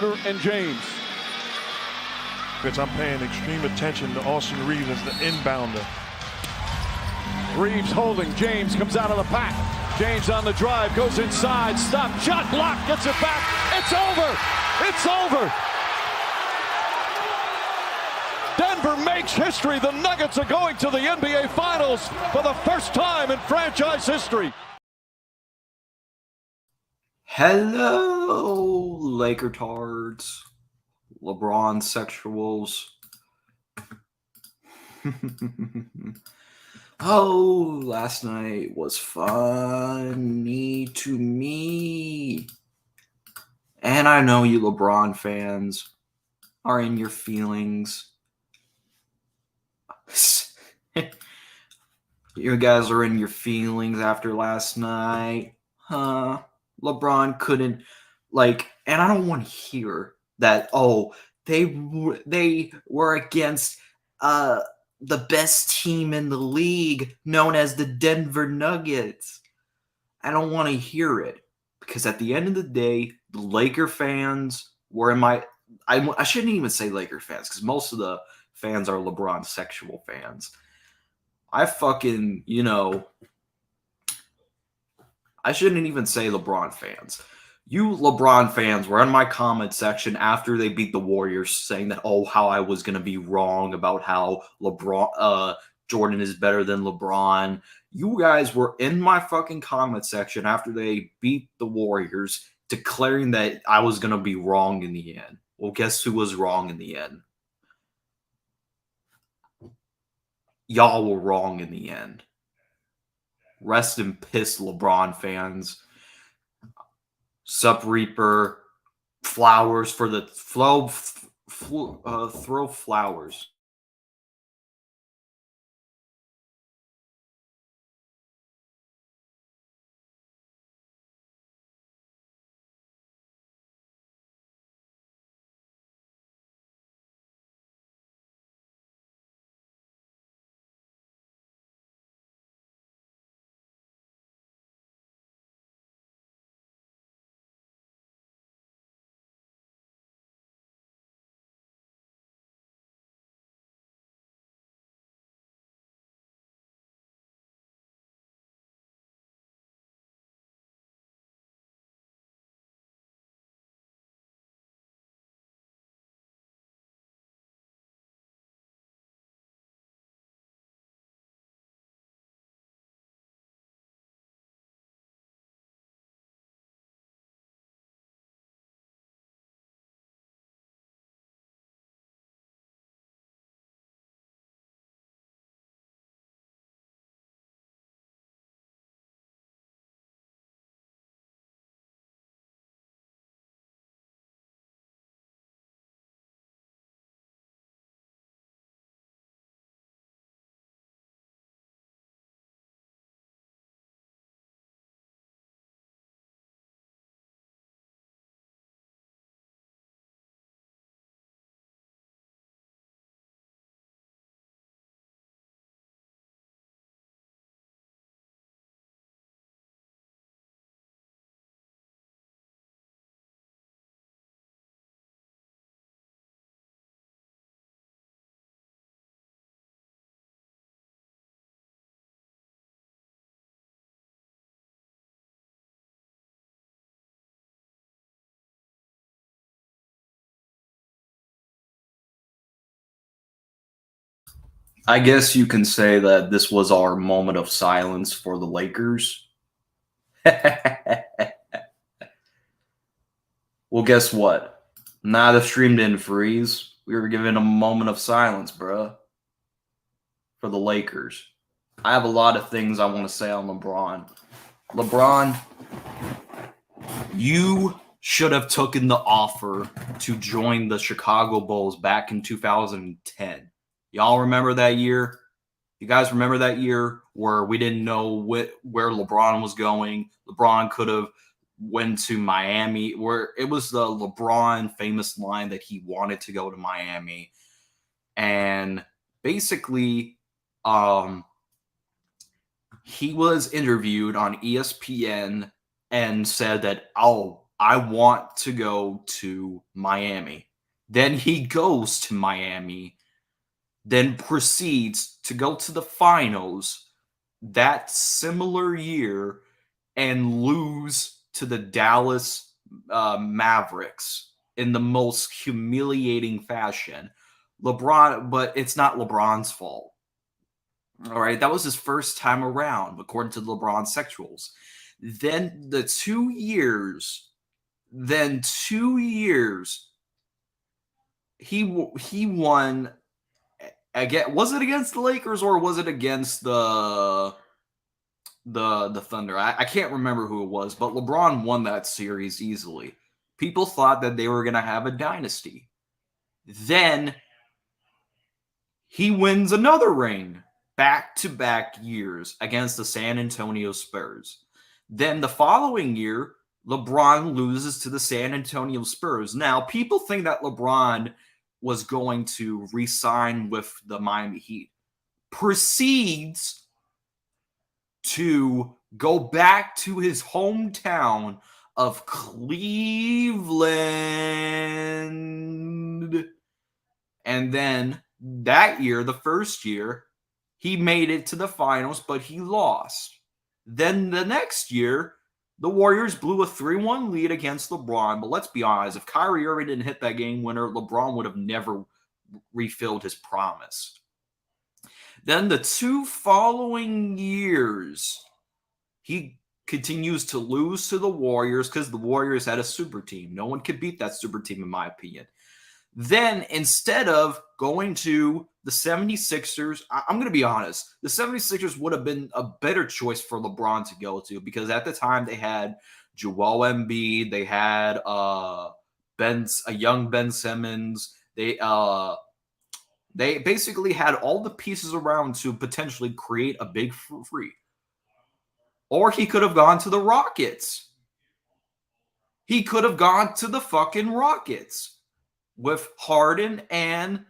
and James. Because I'm paying extreme attention to Austin Reeves as the inbounder. Reeves holding. James comes out of the pack. James on the drive, goes inside, stop, shot blocked, gets it back. It's over. It's over. Denver makes history. The Nuggets are going to the NBA Finals for the first time in franchise history. Hello, Laker tards, LeBron sexuals. Oh, last night was funny to me. And I know you LeBron fans are in your feelings. You guys are in your feelings after last night, huh? LeBron couldn't, and I don't want to hear that, they were against the best team in the league, known as the Denver Nuggets. I don't want to hear it, because at the end of the day, the Laker fans were I shouldn't even say Laker fans, because most of the fans are LeBron sexual fans. I shouldn't even say LeBron fans. You LeBron fans were in my comment section after they beat the Warriors saying that, how I was going to be wrong about how Jordan is better than LeBron. You guys were in my fucking comment section after they beat the Warriors declaring that I was going to be wrong in the end. Well, guess who was wrong in the end? Y'all were wrong in the end. Rest in piss, LeBron fans. Sup, Reaper. Flowers for the throw flowers. I guess you can say that this was our moment of silence for the Lakers. Well, guess what? Nah, the stream didn't freeze. We were given a moment of silence, bruh, for the Lakers. I have a lot of things I want to say on LeBron. LeBron, you should have taken the offer to join the Chicago Bulls back in 2010. Y'all remember that year? You guys remember that year where we didn't know where LeBron was going? LeBron could have went to Miami, where it was the LeBron famous line that he wanted to go to Miami. And basically, he was interviewed on ESPN and said that, I want to go to Miami. Then he goes to Miami, then proceeds to go to the finals that similar year and lose to the Dallas Mavericks in the most humiliating fashion. LeBron, but it's not LeBron's fault. All right, that was his first time around, according to the LeBron sexuals. Then 2 years, he won again. Was it against the Lakers or was it against the Thunder? I can't remember who it was, but LeBron won that series easily. People thought that they were going to have a dynasty. Then he wins another ring back-to-back years against the San Antonio Spurs. Then the following year, LeBron loses to the San Antonio Spurs. Now, people think that LeBron was going to re-sign with the Miami Heat. Proceeds to go back to his hometown of Cleveland. And then that year, the first year, he made it to the finals, but he lost. Then the next year, the Warriors blew a 3-1 lead against LeBron. But let's be honest, if Kyrie Irving didn't hit that game winner, LeBron would have never refilled his promise. Then the 2 following years, he continues to lose to the Warriors because the Warriors had a super team. No one could beat that super team, in my opinion. Then, instead of going to the 76ers, I'm going to be honest, the 76ers would have been a better choice for LeBron to go to because at the time they had Joel Embiid, they had a young Ben Simmons, they basically had all the pieces around to potentially create a big free. Or he could have gone to the Rockets. He could have gone to the fucking Rockets with Harden and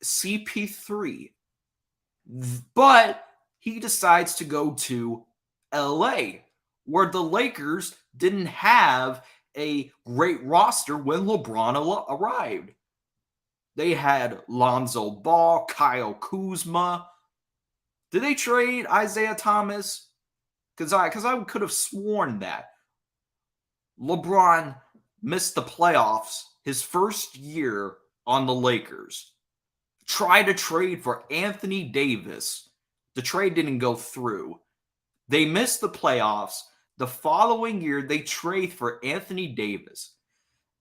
CP3. But he decides to go to LA, where the Lakers didn't have a great roster when LeBron arrived. They had Lonzo Ball, Kyle Kuzma. Did they trade Isaiah Thomas? Because I could have sworn that LeBron missed the playoffs his first year on the Lakers. Tried to trade for Anthony Davis. The trade didn't go through. They missed the playoffs. The following year, they trade for Anthony Davis.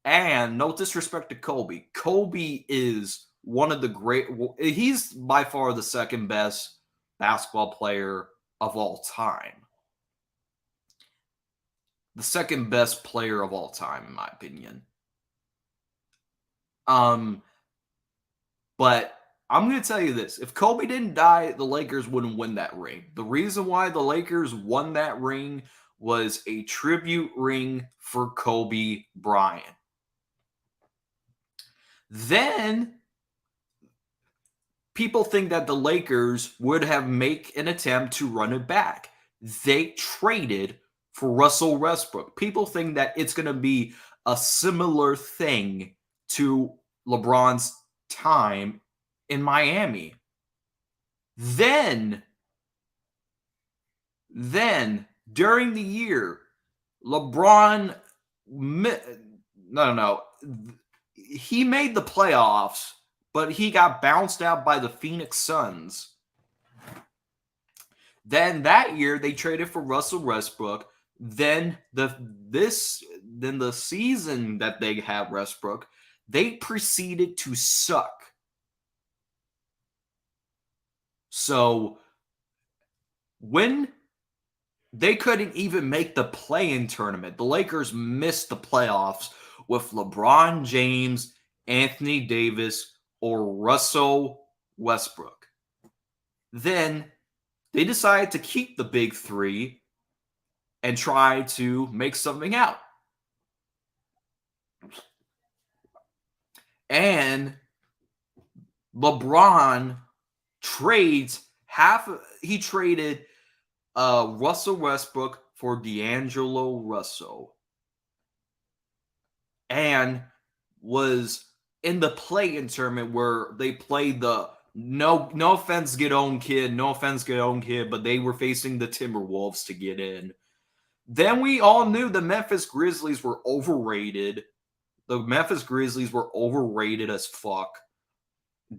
And no disrespect to Kobe. Kobe is one of the great... He's by far the second best basketball player of all time. The second best player of all time, in my opinion. But I'm going to tell you this. If Kobe didn't die, the Lakers wouldn't win that ring. The reason why the Lakers won that ring was a tribute ring for Kobe Bryant. Then people think that the Lakers would have make an attempt to run it back. They traded for Russell Westbrook. People think that it's going to be a similar thing to LeBron's time in Miami. Then during the year, LeBron he made the playoffs, but he got bounced out by the Phoenix Suns. Then that year they traded for Russell Westbrook. Then the season that they had Westbrook, they proceeded to suck. So when they couldn't even make the play-in tournament, the Lakers missed the playoffs with LeBron James, Anthony Davis, or Russell Westbrook. Then they decided to keep the big three and try to make something out. And LeBron traded Russell Westbrook for D'Angelo Russell. and was in the play-in tournament where they played the no offense get own kid, but they were facing the Timberwolves to get in. Then we all knew the Memphis Grizzlies were overrated. The Memphis Grizzlies were overrated as fuck.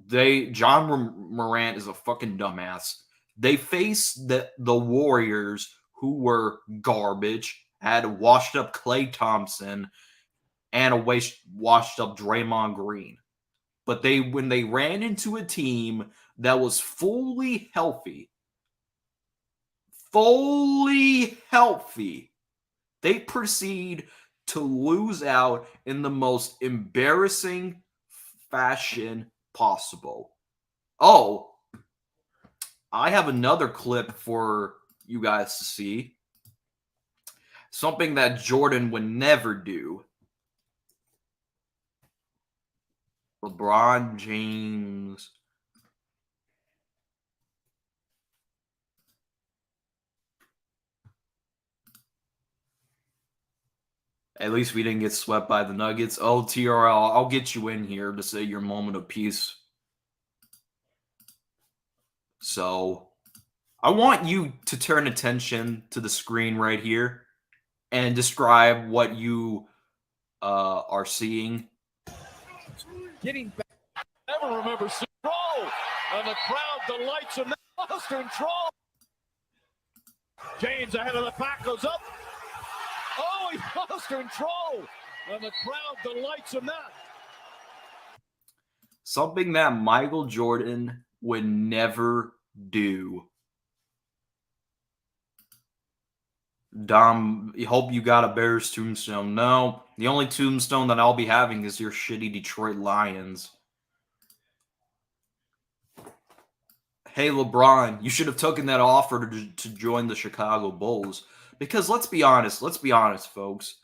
John Morant is a fucking dumbass. They faced the Warriors, who were garbage, had washed up Klay Thompson and a washed up Draymond Green. But when they ran into a team that was fully healthy, they proceed to lose out in the most embarrassing fashion possible. Oh, I have another clip for you guys to see. Something that Jordan would never do. LeBron James. At least we didn't get swept by the Nuggets. Oh, TRL, I'll get you in here to say your moment of peace. So, I want you to turn attention to the screen right here and describe what you are seeing. Getting back. Never remember control, and the crowd delights in that. Lost control. James ahead of the pack goes up. Oh, he lost control, and the crowd delights in that. Something that Michael Jordan would never do. Dom, I hope you got a Bears tombstone. No, the only tombstone that I'll be having is your shitty Detroit Lions. Hey, LeBron, you should have taken that offer to join the Chicago Bulls. Because let's be honest, folks.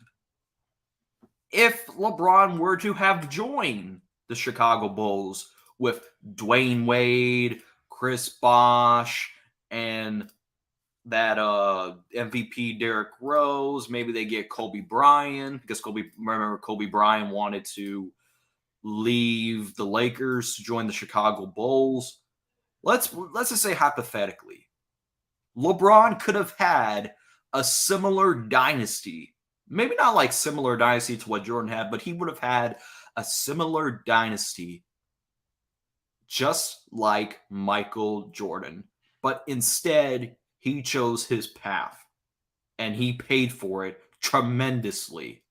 If LeBron were to have joined the Chicago Bulls with Dwayne Wade, Chris Bosh, and that MVP Derrick Rose, maybe they get Kobe Bryant, because Kobe Bryant wanted to leave the Lakers to join the Chicago Bulls. Let's just say hypothetically, LeBron could have had a similar dynasty. Maybe not like similar dynasty to what Jordan had, but he would have had a similar dynasty just like Michael Jordan. But instead, he chose his path, and he paid for it tremendously.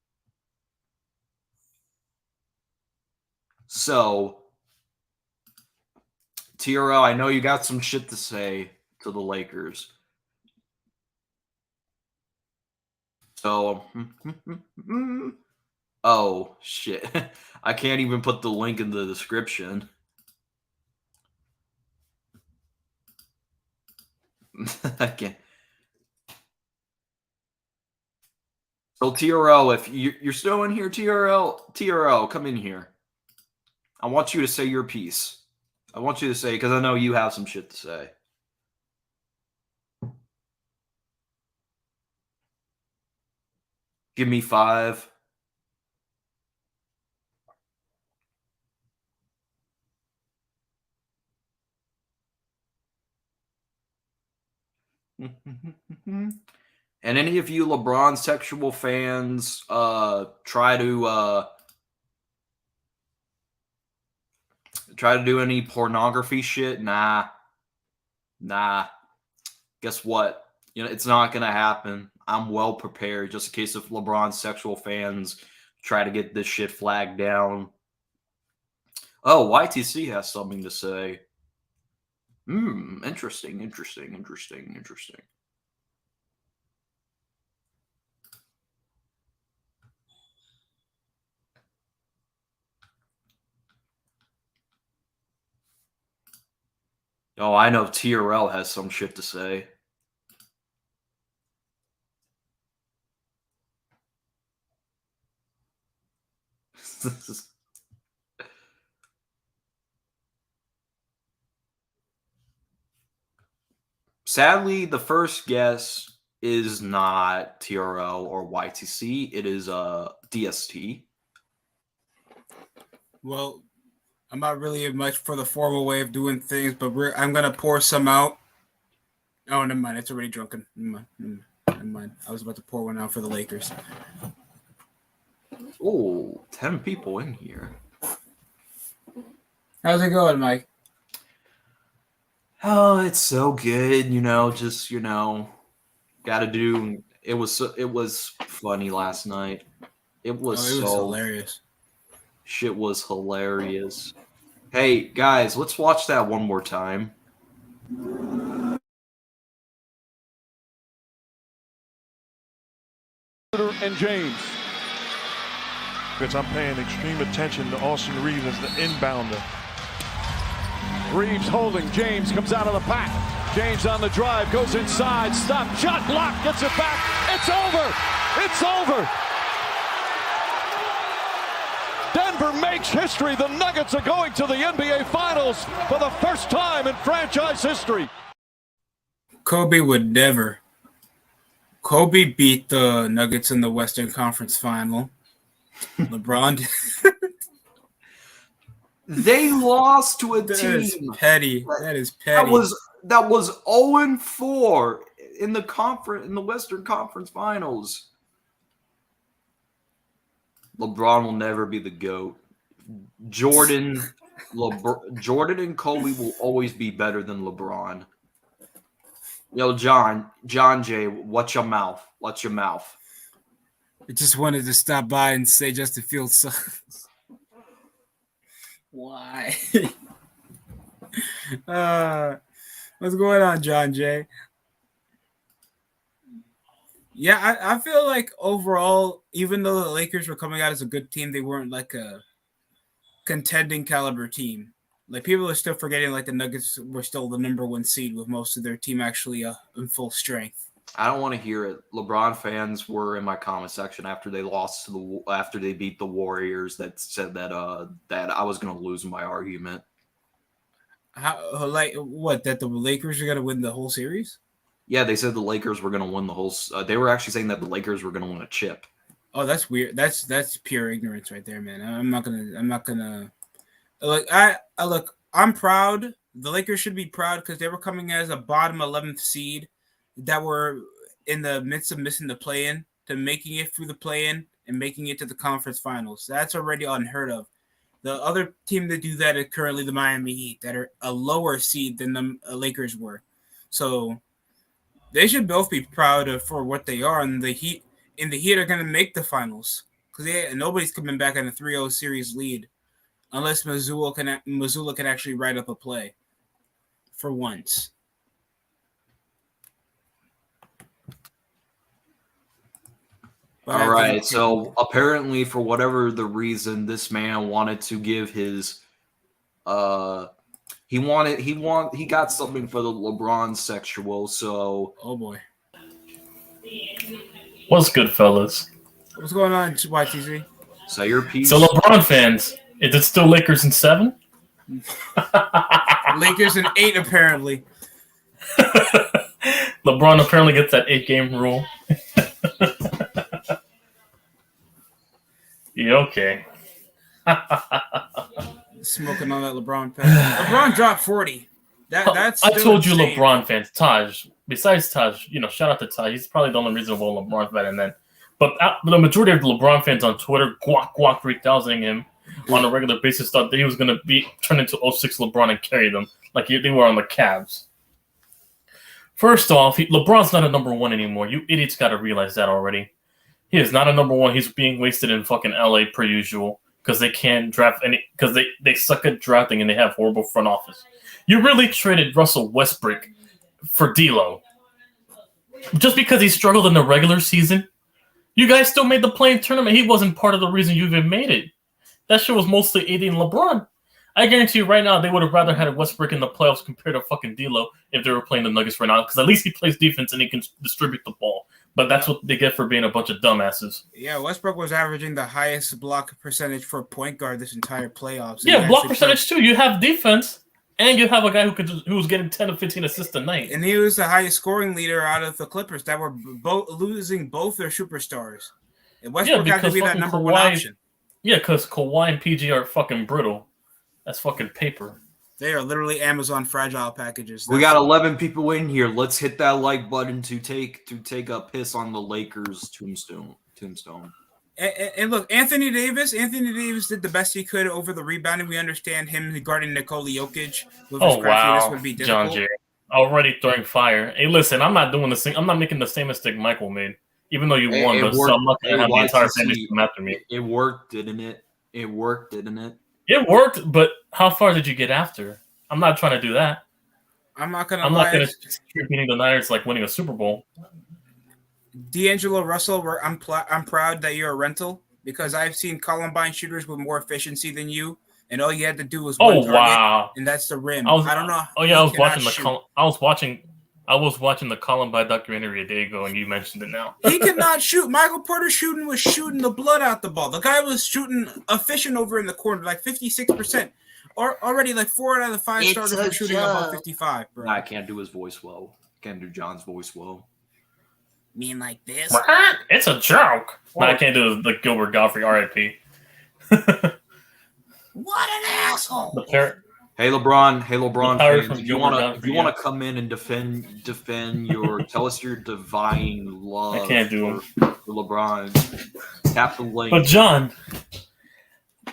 So, TRL, I know you got some shit to say to the Lakers. So, oh, shit. I can't even put the link in the description. I can't. So, TRL, if you're still in here, TRL, come in here. I want you to say your piece. I want you to say, because I know you have some shit to say. Give me 5. And any of you LeBron sexual fans try to do any pornography shit? Nah. Guess what? It's not gonna happen. I'm well prepared just in case if LeBron sexual fans try to get this shit flagged down. Oh, YTC has something to say. Interesting. Oh, I know TRL has some shit to say. Sadly, the first guess is not TRL or YTC. It is DST. Well, I'm not really much for the formal way of doing things, but I'm gonna pour some out. Oh, never mind. It's already drunken. Never mind. I was about to pour one out for the Lakers. Oh, 10 people in here. How's it going, Mike? Oh, it's so good. Gotta do. It was funny last night. It was hilarious. Shit was hilarious. Hey, guys, let's watch that one more time. And James. Because I'm paying extreme attention to Austin Reeves as the inbounder. Reeves holding. James comes out of the pack. James on the drive, goes inside, stop, shot, block, gets it back. It's over. It's over. Denver makes history. The Nuggets are going to the NBA Finals for the first time in franchise history. Kobe would never. Kobe beat the Nuggets in the Western Conference Final. LeBron. They lost to a That team. is petty. That is petty. That was 0-4 in the Western Conference Finals. LeBron will never be the GOAT. Jordan and Kobe will always be better than LeBron. Yo, John Jay, watch your mouth. Watch your mouth. I just wanted to stop by and say Justin Fields sucks. Why? What's going on, John Jay? Yeah, I feel like overall, even though the Lakers were coming out as a good team, they weren't like a contending caliber team. Like, people are still forgetting like the Nuggets were still the number 1 seed with most of their team actually in full strength. I don't want to hear it. LeBron fans were in my comment section after they after they beat the Warriors that said that I was going to lose my argument. How, like, what, that the Lakers are going to win the whole series? Yeah, they said the Lakers were going to win the whole. They were actually saying that the Lakers were going to win a chip. Oh, that's weird. That's pure ignorance right there, man. I'm not gonna. Look. I'm proud. The Lakers should be proud because they were coming as a bottom 11th seed that were in the midst of missing the play-in to making it through the play-in and making it to the conference finals. That's already unheard of. The other team that do that is currently the Miami Heat, that are a lower seed than the Lakers were. So they should both be proud for what they are, and the Heat are going to make the finals because nobody's coming back on a 3-0 series lead unless Missoula can actually write up a play for once. All right, so apparently for whatever the reason, this man wanted to give his he got something for the LeBron sexual, so oh boy. What's good, fellas? What's going on, YTZ? Say your piece. So LeBron fans, is it still Lakers in 7? Lakers in 8 apparently. LeBron apparently gets that 8-game rule. Yeah, okay. Smoking on that LeBron fan. LeBron dropped 40. That's I told you, insane. LeBron fans. Taj, besides Taj, shout out to Taj. He's probably the only reasonable LeBron fan. And then, but the majority of the LeBron fans on Twitter, guac 3000 him on a regular basis, thought that he was going to be turned into 06 LeBron and carry them like they were on the Cavs. First off, LeBron's not a number 1 anymore. You idiots got to realize that already. He is not a number 1. He's being wasted in fucking LA per usual because they can't draft any because they suck at drafting and they have horrible front office. You really traded Russell Westbrook for D'Lo just because he struggled in the regular season. You guys still made the play-in tournament. He wasn't part of the reason you even made it. That shit was mostly AD and LeBron. I guarantee you right now they would have rather had Westbrook in the playoffs compared to fucking D'Lo if they were playing the Nuggets right now because at least he plays defense and he can distribute the ball. But that's what they get for being a bunch of dumbasses. Yeah, Westbrook was averaging the highest block percentage for a point guard this entire playoffs. Yeah, block percentage too. You have defense, and you have a guy who was getting 10 to 15 assists a night. And he was the highest scoring leader out of the Clippers that were losing both their superstars. And Westbrook had to be that number 1 option. Yeah, because Kawhi and PG are fucking brittle. That's fucking paper. They are literally Amazon fragile packages. We got 11 people in here. Let's hit that like button to take a piss on the Lakers tombstone. And look, Anthony Davis did the best he could over the rebounding. We understand him guarding Nikola Jokic with his craftiness would be difficult. John Jay. Already throwing fire. Hey, listen, I'm not doing the same. I'm not making the same mistake Michael made. Even though you won, but so I'm not going to have the entire family come after me. It worked, didn't it? It worked, It worked, but how far did you get after? I'm not trying to do that. I'm not going to keep beating the Niners like winning a Super Bowl. D'Angelo Russell, I'm proud that you're a rental because I've seen Columbine shooters with more efficiency than you, and all you had to do was one target, and that's the rim. I don't know. Oh yeah, I was watching the Columbine documentary a day ago, and you mentioned it now. He cannot shoot. Michael Porter was shooting the blood out the ball. The guy was shooting efficient over in the corner, like 56%. Or already like 4 out of the 5 starters were shooting above 55, bro. Nah, I can't do his voice well. Can't do John's voice well. Mean like this? It's a joke. No, I can't do the Gilbert Godfrey R.I.P. What an asshole! Hey LeBron fans, if you want to come in and defend your tell us your divine love. I can't do for LeBron. Tap the link. But John,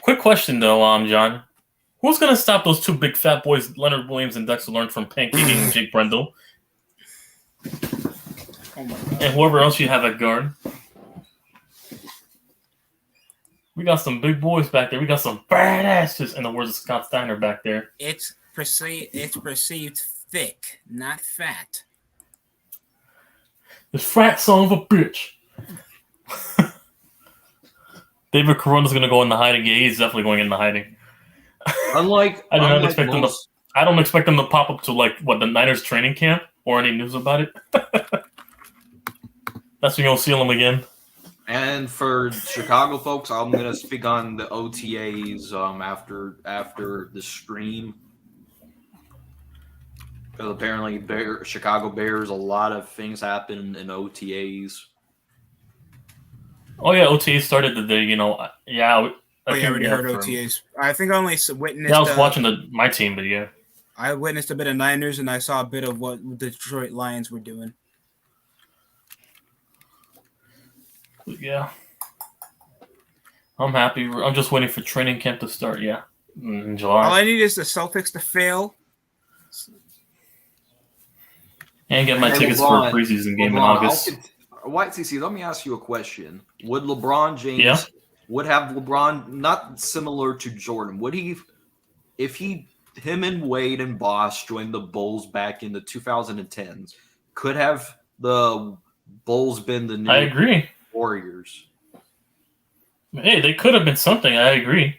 quick question though, John, who's gonna stop those 2 big fat boys, Leonard Williams and Dexter Lawrence, from pancaking Jake Brendel? Oh my God. And whoever else you have at guard. We got some big boys back there. We got some badasses, in the words of Scott Steiner, back there. It's perceived thick, not fat. This fat son of a bitch. David Corona's gonna go into hiding. Yeah, he's definitely going into hiding. I don't expect them to pop up to the Niners training camp or any news about it. That's when you'll see them again. And for Chicago folks, I'm gonna speak on the OTAs after the stream. Because apparently Chicago Bears, a lot of things happen in OTAs. Oh yeah, OTAs started today. I already heard OTAs. I think I only witnessed. Yeah, I was watching my team, but yeah. I witnessed a bit of Niners, and I saw a bit of what the Detroit Lions were doing. Yeah. I'm happy. I'm just waiting for training camp to start, in July. All I need is the Celtics to fail. And get my tickets for a preseason game in August. YTC, let me ask you a question. Would LeBron James would have LeBron, not similar to Jordan, would he, if him and Wade and Bosh joined the Bulls back in the 2010s, could have the Bulls been the new I agree. Warriors? Hey, they could have been something. I agree.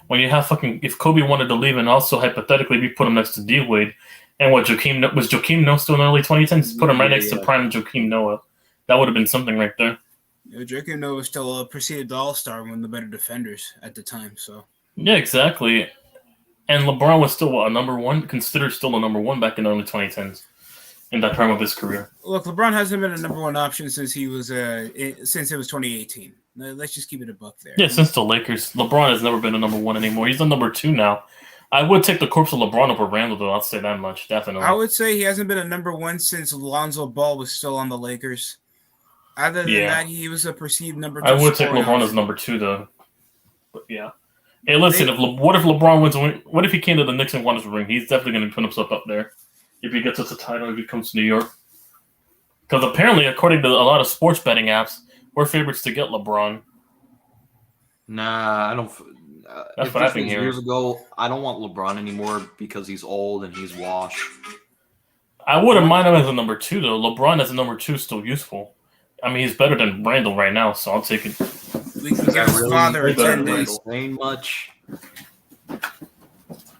When you have if Kobe wanted to leave and also hypothetically we put him next to D Wade, and Joakim Noah still in the early 2010s? Put him right next to prime Joakim Noah. That would have been something right there. Joakim Noah was still a perceived all-star, one of the better defenders at the time. So yeah, exactly. And LeBron was still a number one, considered still a number one back in the early 2010s. In that time of his career. Look, LeBron hasn't been a number one option since it was 2018. Let's just keep it a buck there. Yeah, since the Lakers, LeBron has never been a number one anymore. He's a number 2 now. I would take the corpse of LeBron over Randall, though. I'll say that much, definitely. I would say he hasn't been a number 1 since Lonzo Ball was still on the Lakers. Other than that, he was a perceived number 2. I would take LeBron as number 2, though. But yeah. Hey, listen, what if LeBron wins? What if he came to the Knicks and won his ring? He's definitely going to put himself up there. If he gets us a title, if he comes to New York. Because apparently, according to a lot of sports betting apps, we're favorites to get LeBron. Nah, I don't. That's what I've been hearing. Years ago, I don't want LeBron anymore because he's old and he's washed. I wouldn't mind him as a number 2, though. LeBron as a number 2 is still useful. I mean, he's better than Randall right now, so I'll take it. We can give his father a 10 days. Ain't much.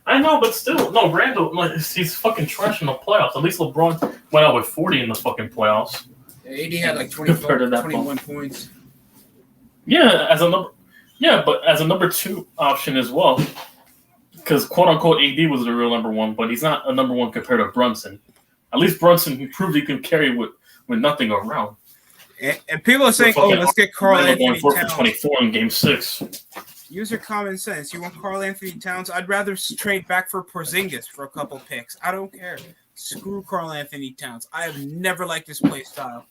I know, but still, no, Randall, he's fucking trash in the playoffs. At least LeBron went out with 40 in the fucking playoffs. AD had like 21 points. But as a number 2 option as well. Because quote unquote AD was the real number 1, but he's not a number 1 compared to Brunson. At least Brunson proved he could carry with nothing around. And people are saying, let's get Karl Anthony going 4 Towns. for 24 in Game 6. Use your common sense. You want Karl Anthony Towns? I'd rather trade back for Porzingis for a couple picks. I don't care. Screw Karl Anthony Towns. I have never liked his play style.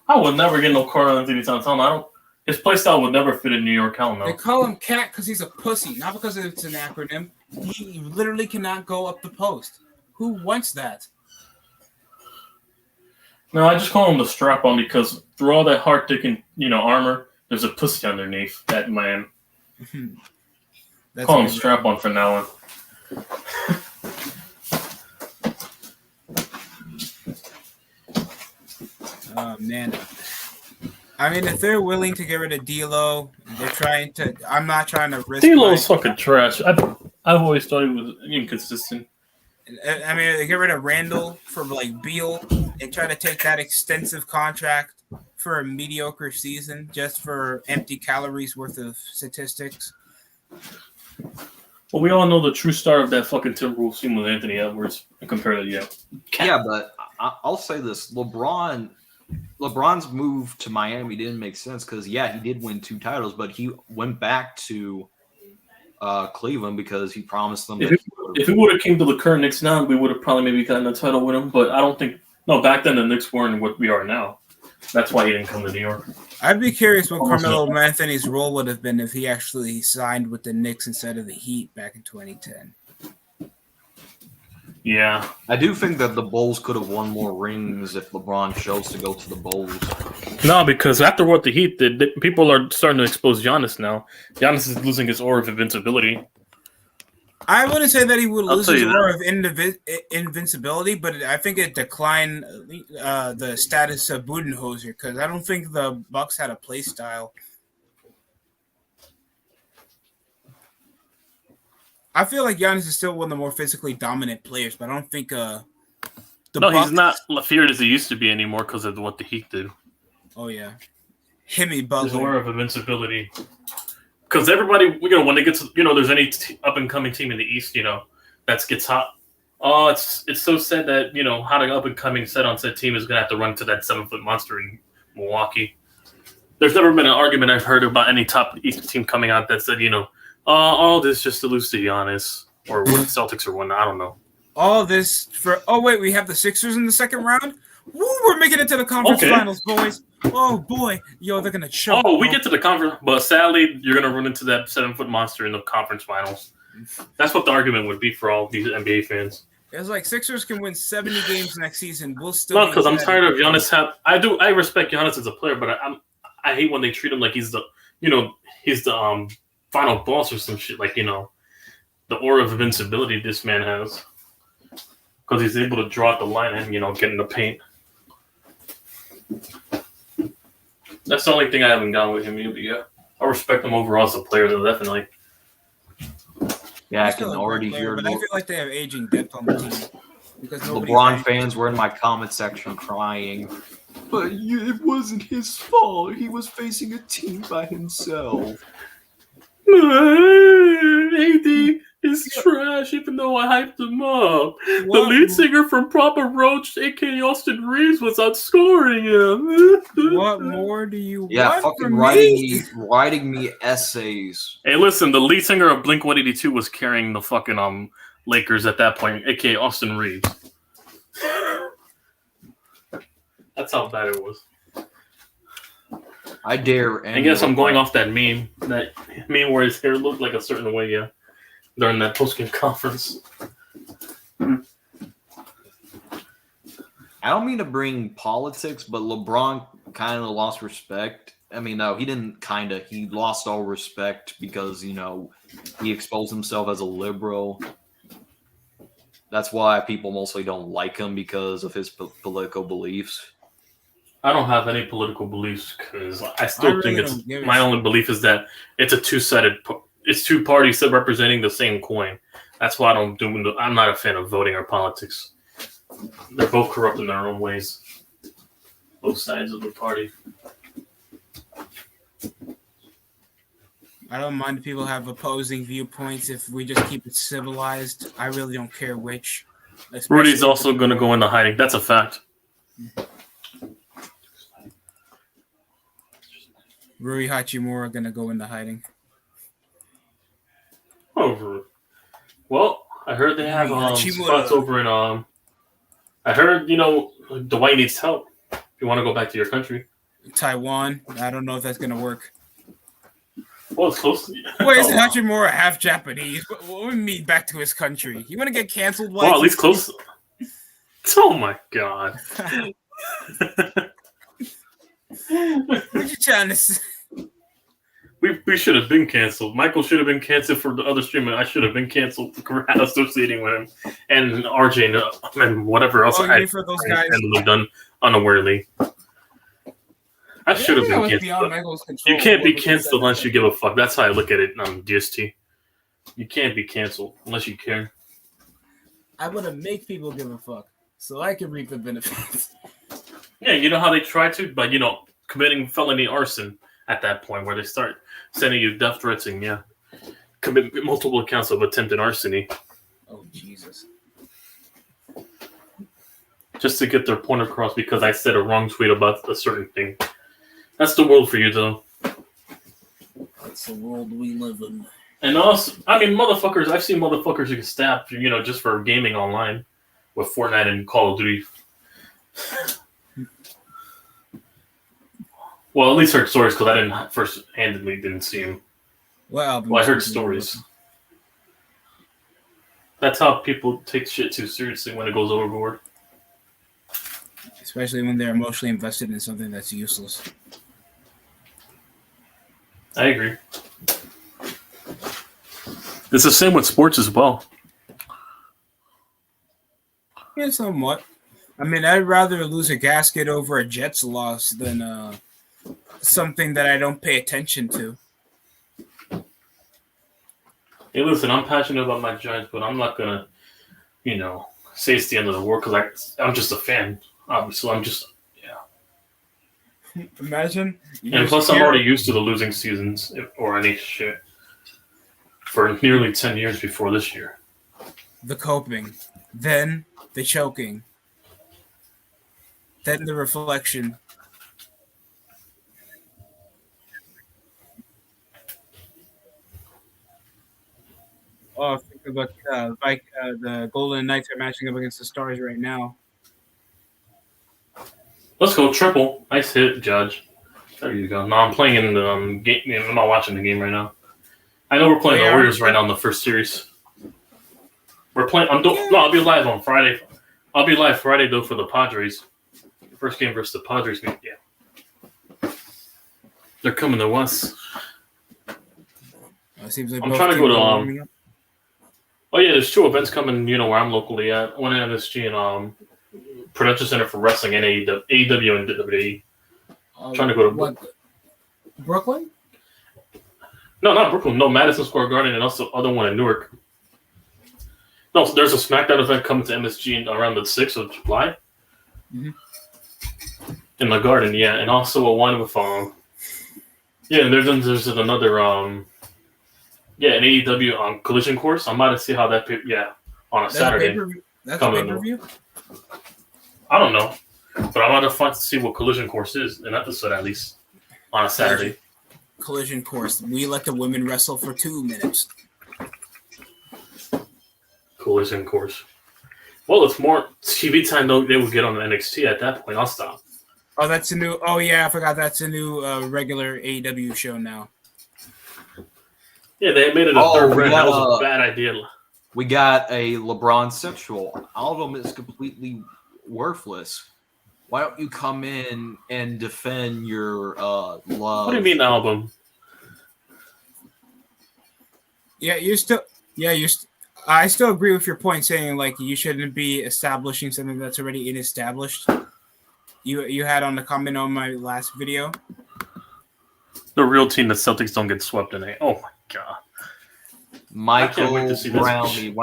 I would never get no Karl Anthony Towns. I don't. His play style would never fit in New York. Hell no. They call him Cat because he's a pussy, not because it's an acronym. He literally cannot go up the post. Who wants that? No, I just call him the strap on because through all that hard digging, armor, there's a pussy underneath that man. Call him strap on for now on. Oh man. I mean, if they're willing to get rid of D'Lo, they're trying to. I'm not trying to risk. D'Lo's fucking trash. I've always thought he was inconsistent. I mean, they get rid of Randall for like Beal and try to take that extensive contract for a mediocre season just for empty calories worth of statistics. Well, we all know the true star of that fucking Timberwolves team was Anthony Edwards compared to Yeah, but I'll say this: LeBron's move to Miami didn't make sense because he did win 2 titles, but he went back to Cleveland because he promised them. If he would have came to the current Knicks now, we would have probably maybe gotten a title with him. But I don't think. No, back then the Knicks weren't what we are now. That's why he didn't come to New York. I'd be curious what Carmelo Anthony's role would have been if he actually signed with the Knicks instead of the Heat back in 2010. Yeah. I do think that the Bulls could have won more rings if LeBron chose to go to the Bulls. No, because after what the Heat did, people are starting to expose Giannis now. Giannis is losing his aura of invincibility. I wouldn't say that he would lose his aura of invincibility, but I think it declined the status of Budenholzer because I don't think the Bucks had a play style. I feel like Giannis is still one of the more physically dominant players, but I don't think he's not feared as he used to be anymore because of what the Heat did. Oh yeah, Himmy Butler. His aura of invincibility. Because everybody, when they get to, there's any up and coming team in the East, that gets hot. Oh, it's so sad that how the up and coming set on said team is gonna have to run to that 7-foot monster in Milwaukee. There's never been an argument I've heard about any top East team coming out that said, all this just to lose to Giannis or Celtics or whatnot. I don't know. All this for. Oh wait, we have the Sixers in the second round. Woo, we're making it to the conference finals, boys. Oh boy, they're gonna choke. Oh, we get to the conference, but sadly, you're gonna run into that 7-foot monster in the conference finals. That's what the argument would be for all these NBA fans. It's like Sixers can win 70 games next season. We'll still. No, because I'm tired of Giannis. I respect Giannis as a player, but I hate when they treat him like he's the final boss or some shit. Like the aura of invincibility this man has, because he's able to draw out the line and get in the paint. That's the only thing I haven't gotten with him yet. I respect him overall as a player, though, definitely. Yeah, I can already hear. But I feel like they have aging depth on the team. Because LeBron fans were in my comment section crying. But it wasn't his fault. He was facing a team by himself. AD is trash, even though I hyped him up. The lead singer from Papa Roach, a.k.a. Austin Reeves, was outscoring him. What more do you want fucking from writing me essays. Hey, listen, the lead singer of Blink-182 was carrying the fucking Lakers at that point, a.k.a. Austin Reeves. That's how bad it was. I dare. I guess I'm going off that meme where his hair looked like a certain way, during that post-game conference. I don't mean to bring politics, but LeBron kind of lost respect. I mean, no, he didn't kind of. He lost all respect because, he exposed himself as a liberal. That's why people mostly don't like him because of his political beliefs. I don't have any political beliefs because I still think my only belief is that it's a two-sided. It's two parties representing the same coin. That's why I'm not a fan of voting or politics. They're both corrupt in their own ways. Both sides of the party. I don't mind if people have opposing viewpoints if we just keep it civilized. I really don't care which. Rudy's also going to go into hiding. That's a fact. Rui Hachimura going to go into hiding. Over. Well, I heard they have spots over in I heard Dwight needs help. If you want to go back to your country, Taiwan. I don't know if that's gonna work. Well, it's close. Wait, is Hachimura half Japanese? What do we mean back to his country? You want to get canceled? Well, at least close. Oh my god. What you trying to say? We should have been canceled. Michael should have been canceled for the other streamer. I should have been canceled for associating with him. And RJ and whatever else I for those guys done unawarely. I should have been canceled. You can't be canceled unless you give a fuck. That's how I look at it on DST. You can't be canceled unless you care. I want to make people give a fuck so I can reap the benefits. Yeah, you know how they try to? By, committing felony arson at that point where they start sending you death threats and, commit multiple accounts of attempted arson. Oh, Jesus. Just to get their point across because I said a wrong tweet about a certain thing. That's the world for you, though. That's the world we live in. And also, motherfuckers, I've seen motherfuckers who get stabbed, just for gaming online with Fortnite and Call of Duty. Well, at least heard stories because I didn't first-handedly didn't see them. Well, I heard stories. That's how people take shit too seriously when it goes overboard. Especially when they're emotionally invested in something that's useless. I agree. It's the same with sports as well. Yeah, somewhat. I'd rather lose a gasket over a Jets loss than something that I don't pay attention to. Hey, listen, I'm passionate about my Giants, but I'm not gonna, say it's the end of the world because I'm just a fan. Obviously, I'm just, Imagine. And plus, I'm already used to the losing seasons or any shit for nearly 10 years before this year. The coping, then the choking, then the reflection. Oh, think about the Golden Knights are matching up against the Stars right now. Let's go triple. Nice hit, Judge. There you go. No, I'm playing in the game. I'm not watching the game right now. I know we're playing the Warriors right now in the first series. We're playing. I'll be live on Friday. I'll be live Friday though for the Padres. First game versus the Padres. Yeah, they're coming to us. Seems like I'm trying to go to Oh yeah, there's 2 events coming. Where I'm locally at. One at MSG and Production Center for Wrestling and AEW and WWE. Trying to go to what? Brooklyn? No, not Brooklyn. No, Madison Square Garden and also other one in Newark. No, so there's a SmackDown event coming to MSG around the 6th of July. Mm-hmm. In the Garden, yeah, and also a one with and there's another an AEW Collision Course. I'm about to see how that on a Saturday. That's a pay-per-view? I don't know, but I'm about to see what Collision Course is, an episode at least on a Saturday. Collision Course. We let the women wrestle for 2 minutes. Collision Course. Well, it's more TV time they would get on NXT at that point. I'll stop. Oh, that's a new. Oh yeah, I forgot that's a new regular AEW show now. Yeah, they made it a third brand. That was a bad idea. We got a LeBron sexual. Album is completely worthless. Why don't you come in and defend your love? What do you mean album? I still agree with your point saying like you shouldn't be establishing something that's already established. You had on the comment on my last video. The real team, the Celtics don't get swept in. Oh my god. Michael I can't wait to see Brownlee.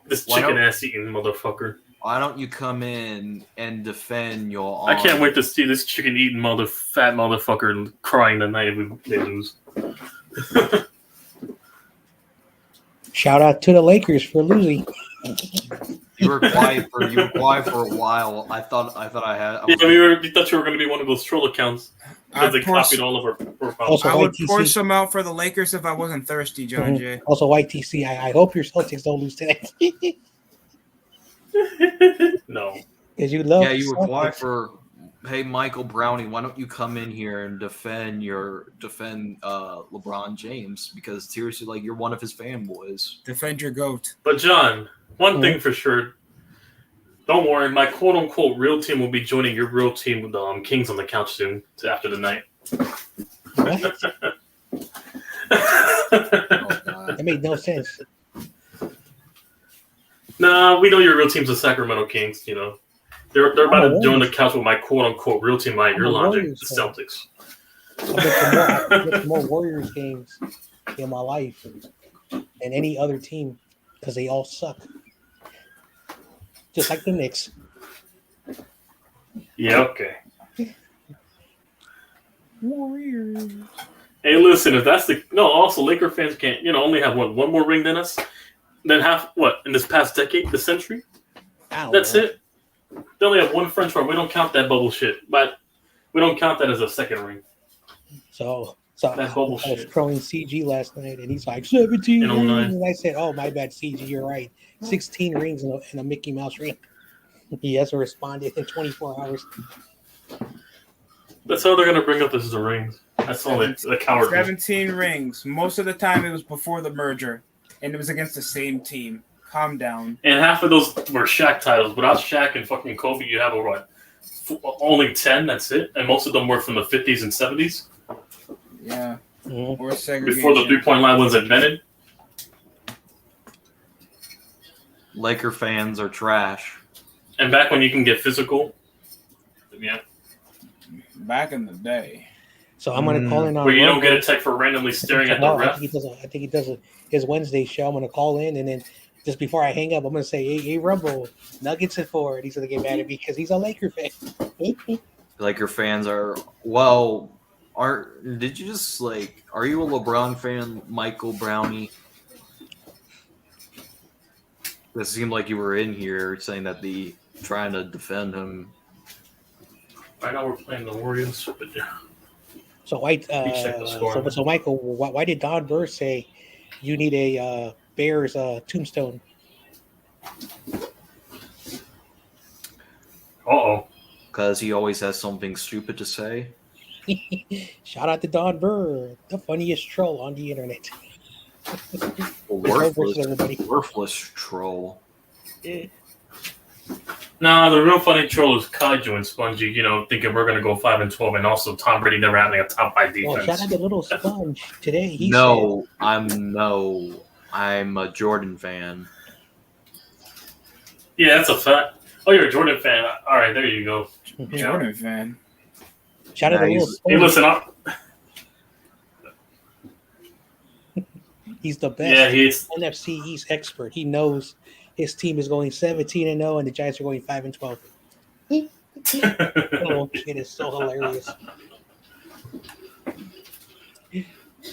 This chicken ass eating motherfucker. Why don't you come in and defend your honor? I can't wait to see this chicken eating fat motherfucker crying the night they lose. Shout out to the Lakers for losing. You were quiet for a while. I thought I had. You thought you were going to be one of those troll accounts. Because they I'd pour, copied all of our profiles. Also, I would YTC. pour some out for the Lakers if I wasn't thirsty, John Jay. Also, YTC, I hope your Celtics don't lose tonight. No. Because you love Yeah, you apply Celtics. for. Hey, Michael Brownie, why don't you come in here and defend LeBron James? Because seriously, like, you're one of his fanboys. Defend your goat. But John, one Mhm. thing for sure. Don't worry, my quote unquote real team will be joining your real team with the Kings on the couch soon after the night. What? God. That made no sense. Nah, we know your real team's the Sacramento Kings, you know. They're about I'm a to join the Warriors. couch with my quote unquote real team, like I'm your a logic, Warriors the fan. Celtics. I've been to more Warriors games in my life than any other team because they all suck. Just like the Knicks. Yeah, okay. Warriors. Hey, listen, if that's the also Laker fans can't, only have one more ring than us. Then in this past decade, the century? That's it. They only have one French ring. We don't count that bubble shit, but we don't count that as a second ring. So That I bubble was shit. trolling CG last night, and he's like 17 In 09. rings, and I said, "Oh, my bad, CG, you're right. 16 rings and a Mickey Mouse ring." He hasn't responded in 24 hours. That's all they're gonna bring up is the rings. That's all the coward. 17 rings. Most of the time, it was before the merger, and it was against the same team. Calm down. And half of those were Shaq titles. Without Shaq and fucking Kobe, you have only 10. That's it. And most of them were from the 50s and 70s Yeah. Mhm. Or segregation. before the 3-point line was invented. Laker fans are trash. And back when you can get physical, yeah, Back in the day. So I'm gonna call in on where you don't Rumble. get a tech for randomly staring at the Tomorrow, ref. I think he does his Wednesday show. I'm gonna call in, and then just before I hang up, I'm gonna say, "Hey, Rumble, Nuggets at 4." And he's gonna get mad at me because he's a Laker fan. Laker fans are did you just are you a LeBron fan, Michael Brownie? It seemed like you were in here saying that trying to defend him. Right now we're playing the Warriors, but yeah. So why? check the score. So Michael, why did Don Burr say you need a Bears tombstone? Uh-oh. Because he always has something stupid to say. Shout out to Don Burr, the funniest troll on the internet. Worthless troll. Nah, the real funny troll is Kaiju and Spongy, thinking we're going to go 5-12, and also Tom Brady never having a top 5 defense. Well, shout out to Little Sponge today. I'm a Jordan fan. Yeah, that's a fact. Oh, you're a Jordan fan. All right, there you go. Jordan fan. Shout out to Little Hey, Sponge. listen, He's the best yeah, he's NFC East expert. He knows his team is going 17-0, and the Giants are going 5-12. Oh, kid is so hilarious.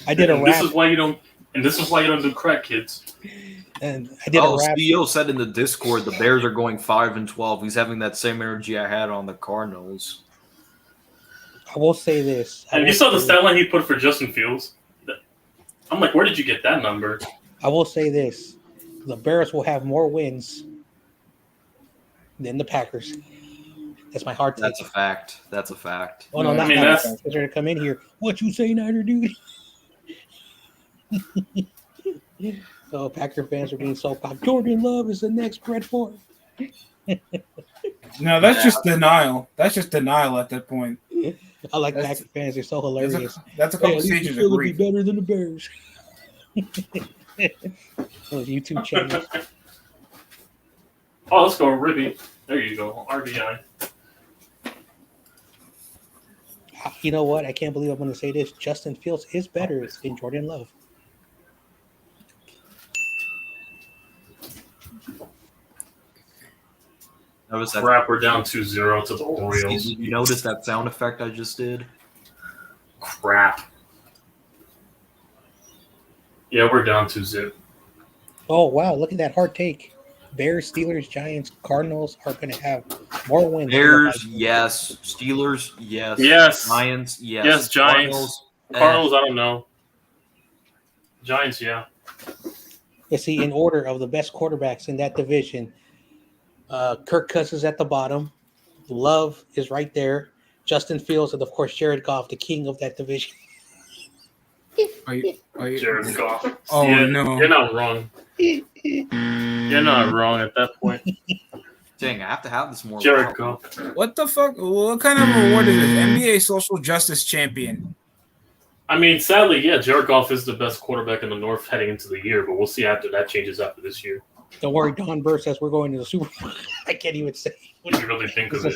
I did a and rap. this is why you don't do crack, kids. And I did a rap. CEO said in the Discord the Bears are going 5-12. He's having that same energy I had on the Cardinals. I will say this. And you saw the stat line he put for Justin Fields? I'm like, where did you get that number? I will say this. The Bears will have more wins than the Packers. That's my hard take. That's a fact. That's a fact. Oh, no, I not mean, that. that's- They're going to come in here. What you say, Niner, dude? So Packer fans are being so cocky. Jordan Love is the next Brett Favre. No, that's just denial. That's just denial at that point. I like That's- Packer fans. They're so hilarious. That's a Hey, couple at least stages the of Steelers be grief. better than the Bears. Those YouTube channels. Oh, let's go, Ribby. There you go, RBI. You know what? I can't believe I'm going to say this. Justin Fields is better than Jordan Love. Notice that. Crap, we're down 2-0 to the Orioles. Did you notice that sound effect I just did? Crap. Yeah, we're down 2-0. Oh, wow. Look at that hard take. Bears, Steelers, Giants, Cardinals are going to have More wins. Bears, yes. Steelers, yes. Yes. Giants, yes. Yes, Giants. Cardinals, Cardinals, I don't know. Giants, yeah. You see, in order of the best quarterbacks in that division, Kirk Cousins at the bottom. Love is right there. Justin Fields and, of course, Jared Goff, the king of that division. Are you, Jared Goff. Oh, Yeah, no. You're not wrong. You're not wrong at that point. Dang, I have to have this more. Jared Goff. What the fuck? What kind of award is this? NBA Social Justice Champion. I mean, sadly, yeah, Jared Goff is the best quarterback in the North heading into the year, but we'll see after that changes after this year. Don't worry, Don Burr says we're going to the Super Bowl. I can't even say. What do you really think of it?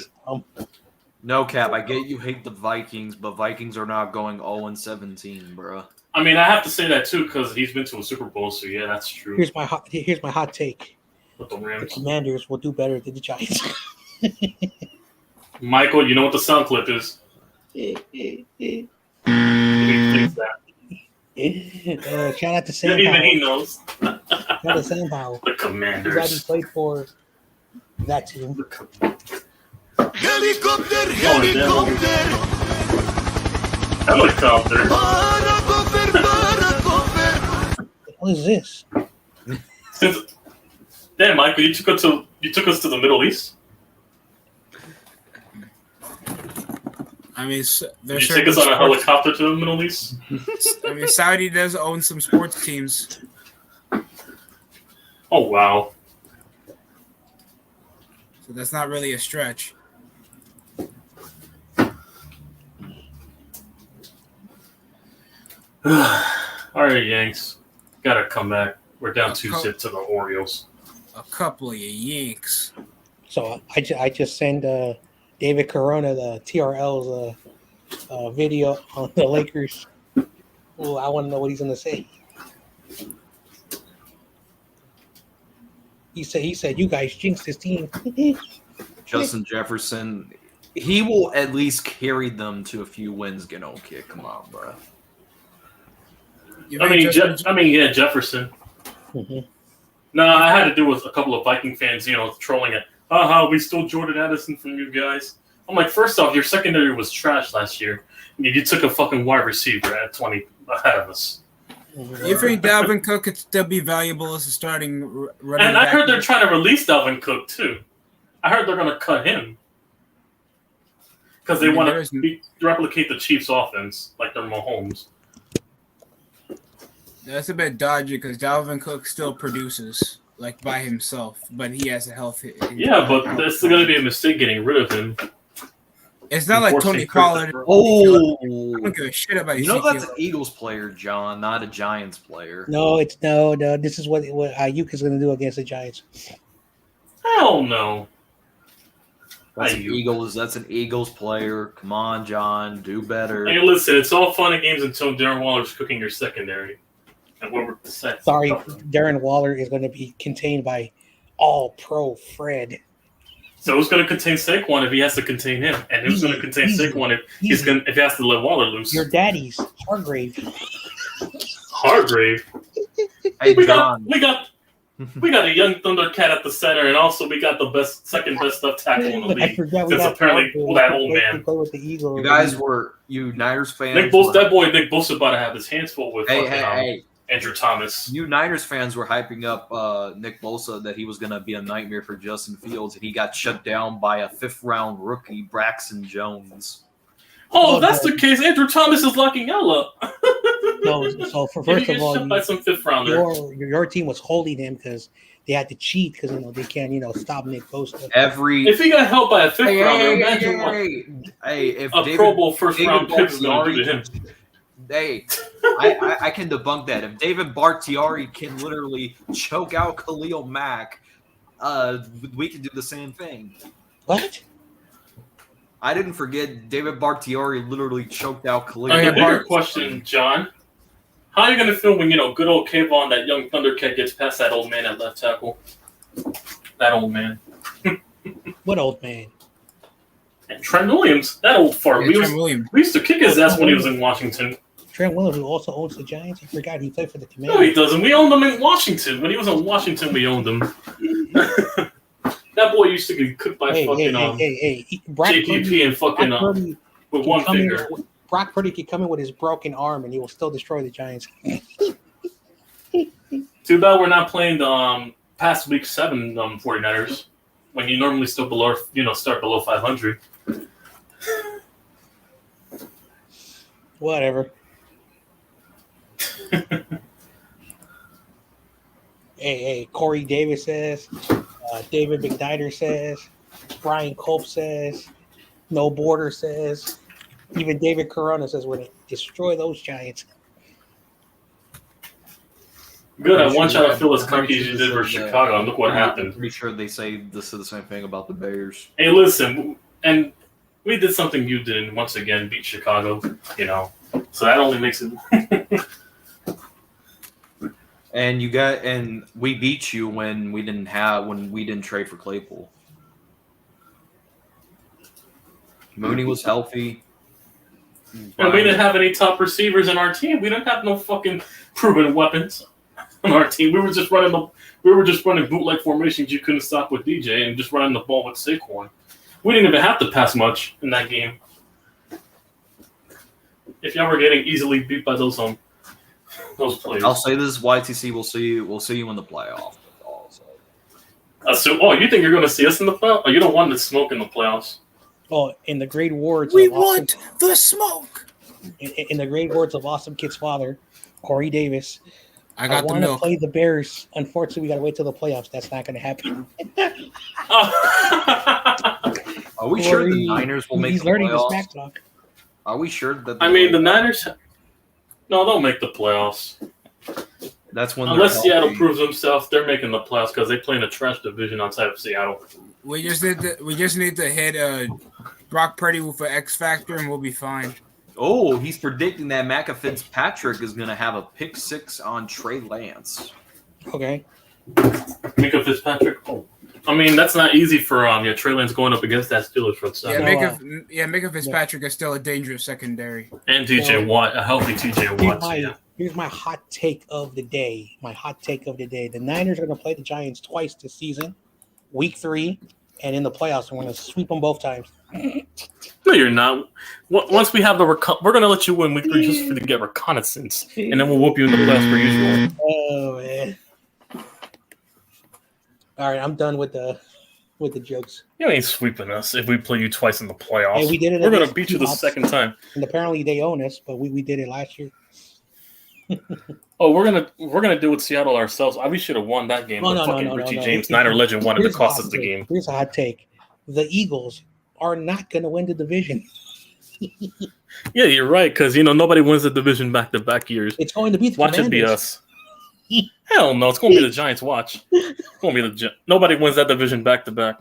No, Cap, I get you hate the Vikings, but Vikings are not going 0-17, bro. I mean, I have to say that too because he's been to a Super Bowl, so yeah, that's true. Here's my hot take. With the The Rams. Commanders will do better than the Giants. Michael, you know what the sound clip is? He thinks that. Shout out to Sam Even he Howell. knows. Shout out to Sam Howell. The He's already Commanders. played for that team. Helicopter, Helicopter. What is this? Damn, Michael, you took us to the Middle East. I mean, You take us on a helicopter to the Middle East. I mean, Saudi does own some sports teams. Oh wow. So that's not really a stretch. All right, Yanks, gotta come back. We're down 2-0 to the Orioles. A couple of Yanks. So I just send David Corona the TRL's video on the Lakers. Well, I want to know what he's going to say. He said you guys jinxed his team. Justin Jefferson, he will at least carry them to a few wins. Okay, come on, bro. Jefferson. Mm-hmm. No, I had to do with a couple of Viking fans, trolling it. We stole Jordan Addison from you guys. I'm like, first off, your secondary was trash last year. You took a fucking wide receiver at 20 ahead of us. You think Dalvin Cook could still be valuable as a starting running And I back? heard they're trying to release Dalvin Cook, too. I heard they're going to cut him. Because they want to replicate the Chiefs' offense, like their Mahomes. That's a bit dodgy because Dalvin Cook still produces, like, by himself, but he has a health. Yeah, but that's going to be a mistake getting rid of him. It's not like Tony Pollard. Oh, I don't give a shit about that's an Eagles player, John, not a Giants player. No, it's no. This is what Ayuk is going to do against the Giants. Hell no. That's an Eagles player. Come on, John, do better. Hey, listen, it's all fun and games until Darren Waller's cooking your secondary. And what we're Sorry, Darren Waller is going to be contained by All-Pro Fred. So who's going to contain Saquon if he has to contain him? And who's going to contain Saquon if he has to let Waller loose? Your daddy's Hargrave. Hargrave. Hey, we John. got a young Thundercat at the center, and also we got the second best left tackle in the league. I forgot we Because got apparently that old man. With the Eagles. You guys were Niners fans. Nick Bosa about to have his hands full with Andrew Thomas. You Niners fans were hyping up Nick Bosa that he was going to be a nightmare for Justin Fields, and he got shut down by a fifth-round rookie, Braxton Jones. Oh, if that's the case, Andrew Thomas is locking y'all up. No, so first of all, by some fifth rounder. Your team was holding him because they had to cheat because they can't stop Nick Bosa. If he got helped by a fifth rounder, imagine what if Pro Bowl first round pick is going to do to him. Hey, I can debunk that. If David Bakhtiari can literally choke out Khalil Mack, we can do the same thing. What? I didn't forget David Bakhtiari literally choked out Khalil. The bigger question, John. How are you going to feel when, good old Kayvon, that young Thundercat, gets past that old man at left tackle? That old man. What old man? And Trent Williams, that old fart. Yeah, We used to kick his ass when he was in Washington. Trent Williams, who also owns the Giants. I forgot he played for the Commanders. No, he doesn't. We owned him in Washington. When he was in Washington, we owned him. That That boy used to get cooked by fucking Brock JPP Purdy, and fucking Brock Purdy with can one come in- finger. Brock Purdy could come in with his broken arm and he will still destroy the Giants. Too bad we're not playing the past week 7 49ers when you normally still below, start below 500. Whatever. Hey, Corey Davis says, David McNider says, Brian Culp says, No Border says, even David Corona says, we're going to destroy those Giants. Good, I Pretty want sure y'all to that- feel as I'm pretty cocky as sure you this did for is, Chicago, and look what I'm happened. pretty sure they say this is the same thing about the Bears. Hey, listen, and we did something you didn't once again beat Chicago, so that only makes it. And we beat you when we didn't trade for Claypool. Mooney was healthy. And we didn't have any top receivers in our team. We didn't have no fucking proven weapons on our team. We were just running bootleg formations you couldn't stop with DJ and just running the ball with Saquon. We didn't even have to pass much in that game. If y'all were getting easily beat by those players. I'll say this: YTC. We'll see you in the playoffs. So, you think you're going to see us in the playoffs? Oh, you don't want the smoke in the playoffs. Oh, in the great words We of want the smoke. in the great words of Awesome Kid's father, Corey Davis, I got the want to milk. play the Bears. Unfortunately, we got to wait till the playoffs. That's not going to happen. Are we sure the Corey, Niners will make he's the learning the playoffs? smack talk. Are we sure that? I mean, the Niners. No, they'll make the playoffs. That's when Unless they're Seattle healthy. proves themselves, they're making the playoffs because they play in a trash division outside of Seattle. We just need to hit Brock Purdy with an X factor, and we'll be fine. Oh, he's predicting that Micah Fitzpatrick is going to have a pick 6 on Trey Lance. Okay. Micah Fitzpatrick. Oh, I mean that's not easy for Trey Lance going up against that Steelers front Yeah, seven. Micah Fitzpatrick is still a dangerous secondary. And TJ Watt, a healthy TJ Watt. Here's my hot take of the day. The Niners are going to play the Giants twice this season, week 3, and in the playoffs, we're going to sweep them both times. No, you're not. Once we have we're going to let you win week 3 just to get reconnaissance, and then we'll whoop you in the playoffs per usual. Oh man! All right, I'm done with the jokes. You ain't sweeping us if we play you twice in the playoffs. Hey, we did it We're going to against beat you the Seahawks. second time. And apparently they own us, but we did it last year. Oh, we're gonna do with Seattle ourselves. We should have won that game. Richie James, Niner legend, wanted to Here's a cost hot us the take. game. Here's a hot take: the Eagles are not going to win the division. Yeah, you're right, because nobody wins the division back-to-back years. It's going to be the Watch it be us. Hell no, it's going to be the Giants. Watch, it's going to be nobody wins that division back-to-back.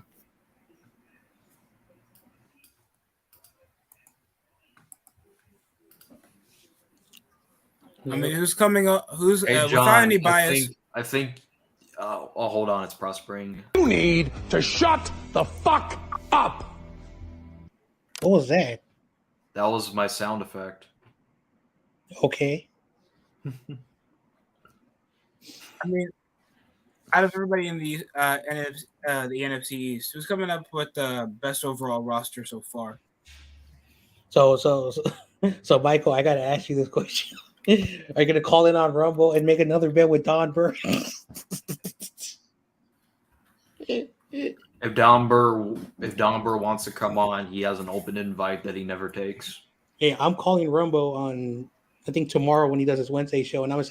I mean, who's coming up? Who's Hey, without John, any bias? I think. Hold on, it's prospering. You need to shut the fuck up. What was that? That was my sound effect. Okay. I mean, out of everybody in the NFC East, who's coming up with the best overall roster so far? So, Michael, I got to ask you this question. Are you going to call in on Rumble and make another bet with Don Burr? If Don Burr wants to come on, he has an open invite that he never takes. Hey, I'm calling Rumbo on, I think tomorrow when he does his Wednesday show, and I'm gonna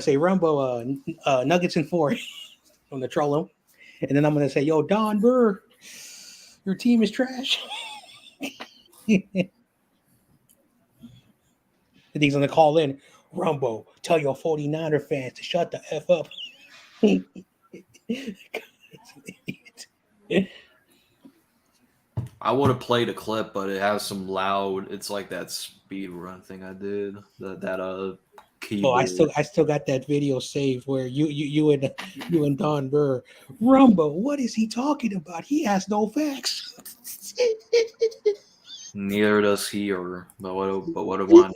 say Rumbo, Nuggets in 4. I'm gonna troll him, and then I'm gonna say, "Yo, Don Burr, your team is trash." And he's gonna call in, Rumbo, tell your 49er fans to shut the F up. I would have played a clip, but it has some loud. It's like that speed run thing I did. That keyboard. I still got that video saved where you and Don Burr, Rumbo, what is he talking about? He has no facts. Neither does he, but what a one.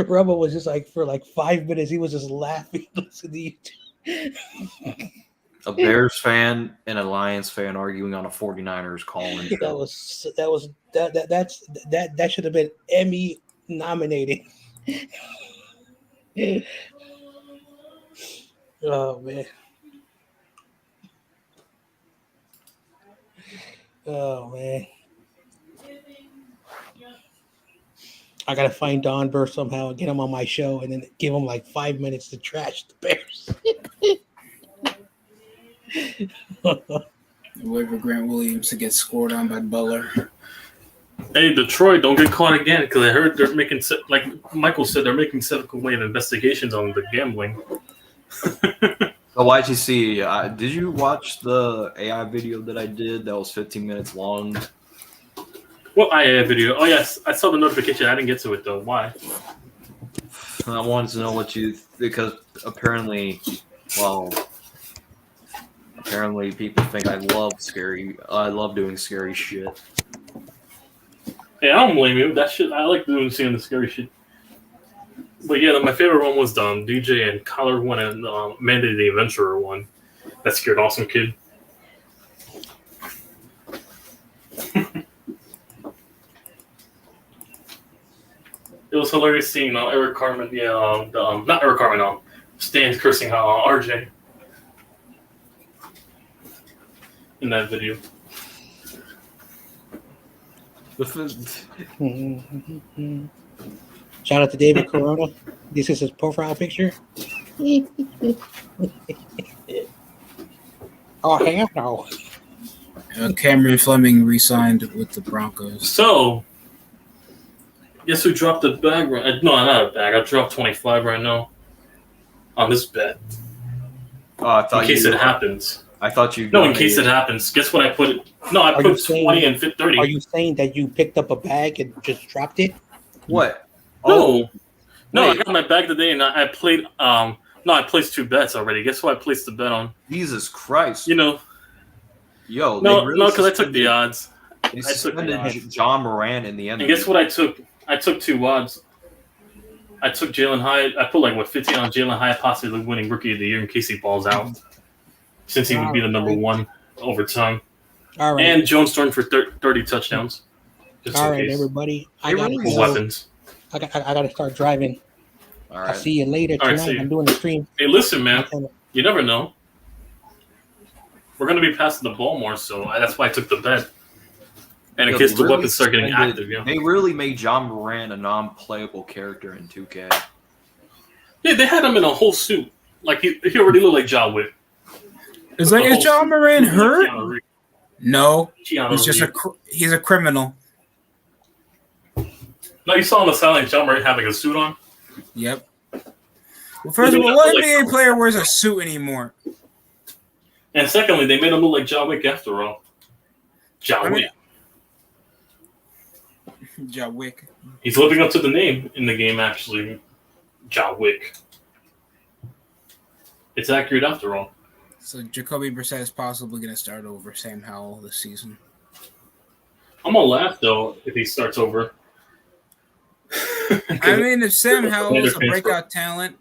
Rumbo was just like for like 5 minutes, he was just laughing. Listening to you. A Bears fan and a Lions fan arguing on a 49ers call-in show. That should have been Emmy nominated. Oh man. Oh man. I gotta find Don Burr somehow and get him on my show and then give him like 5 minutes to trash the Bears. Wait for Grant Williams to get scored on by Butler. Hey, Detroit, don't get caught again, because I heard they're making, like Michael said, they're making several way of investigations on the gambling. So YGC, did you watch the AI video that I did that was 15 minutes long? What IA video? Oh, yes, I saw the notification. I didn't get to it, though. Why? I wanted to know what you, because apparently people think I love doing scary shit. Hey, I don't blame you. That shit, I like seeing the scary shit. But yeah, my favorite one was the DJ and Collar one and Mandy the Adventurer one. That scared Awesome Kid. It was hilarious seeing Eric Carmen, not Eric Carmen, Stan cursing RJ in that video. Shout out to David Corona. This is his profile picture. Oh, hell no. Cameron Fleming re-signed with the Broncos. So, guess who dropped the bag? No, not a bag. I dropped 25 right now on this bet. I thought in case it happens. I thought you. No, in case it happens. Guess what I put? No, I put 20 and 30. Are you saying that you picked up a bag and just dropped it? What? No, I got my bag today and I played. I placed 2 bets already. Guess what I placed the bet on? Jesus Christ! No, because I took the odds. They suspended John Moran in the end. And guess what I took? I took 2 odds. I took Jalen Hyatt. I put 15 on Jalen Hyatt possibly winning Rookie of the Year in case he balls out, since he would be the number 1 over time. All right. And Jones throwing for 30 touchdowns. All right, everybody. I got weapons. I got to start driving. All right. I'll see you later tonight. I'm doing the stream. Hey, listen, man. You never know. We're going to be passing the ball more, so that's why I took the bet. And in case the weapons start getting active, They really made John Moran a non-playable character in 2K. Yeah, they had him in a whole suit. Like, he already looked like John Wick. Is John Moran hurt? No. He's a criminal. No, you saw on the sideline John Moran having a suit on? Yep. Well, first of all, what NBA player wears a suit anymore? And secondly, they made him look like John Wick after all. John Wick. He's living up to the name in the game, actually. John Wick. It's accurate after all. So Jacoby Brissett is possibly going to start over Sam Howell this season. I'm going to laugh, though, if he starts over. I mean, if Sam Howell is a breakout talent,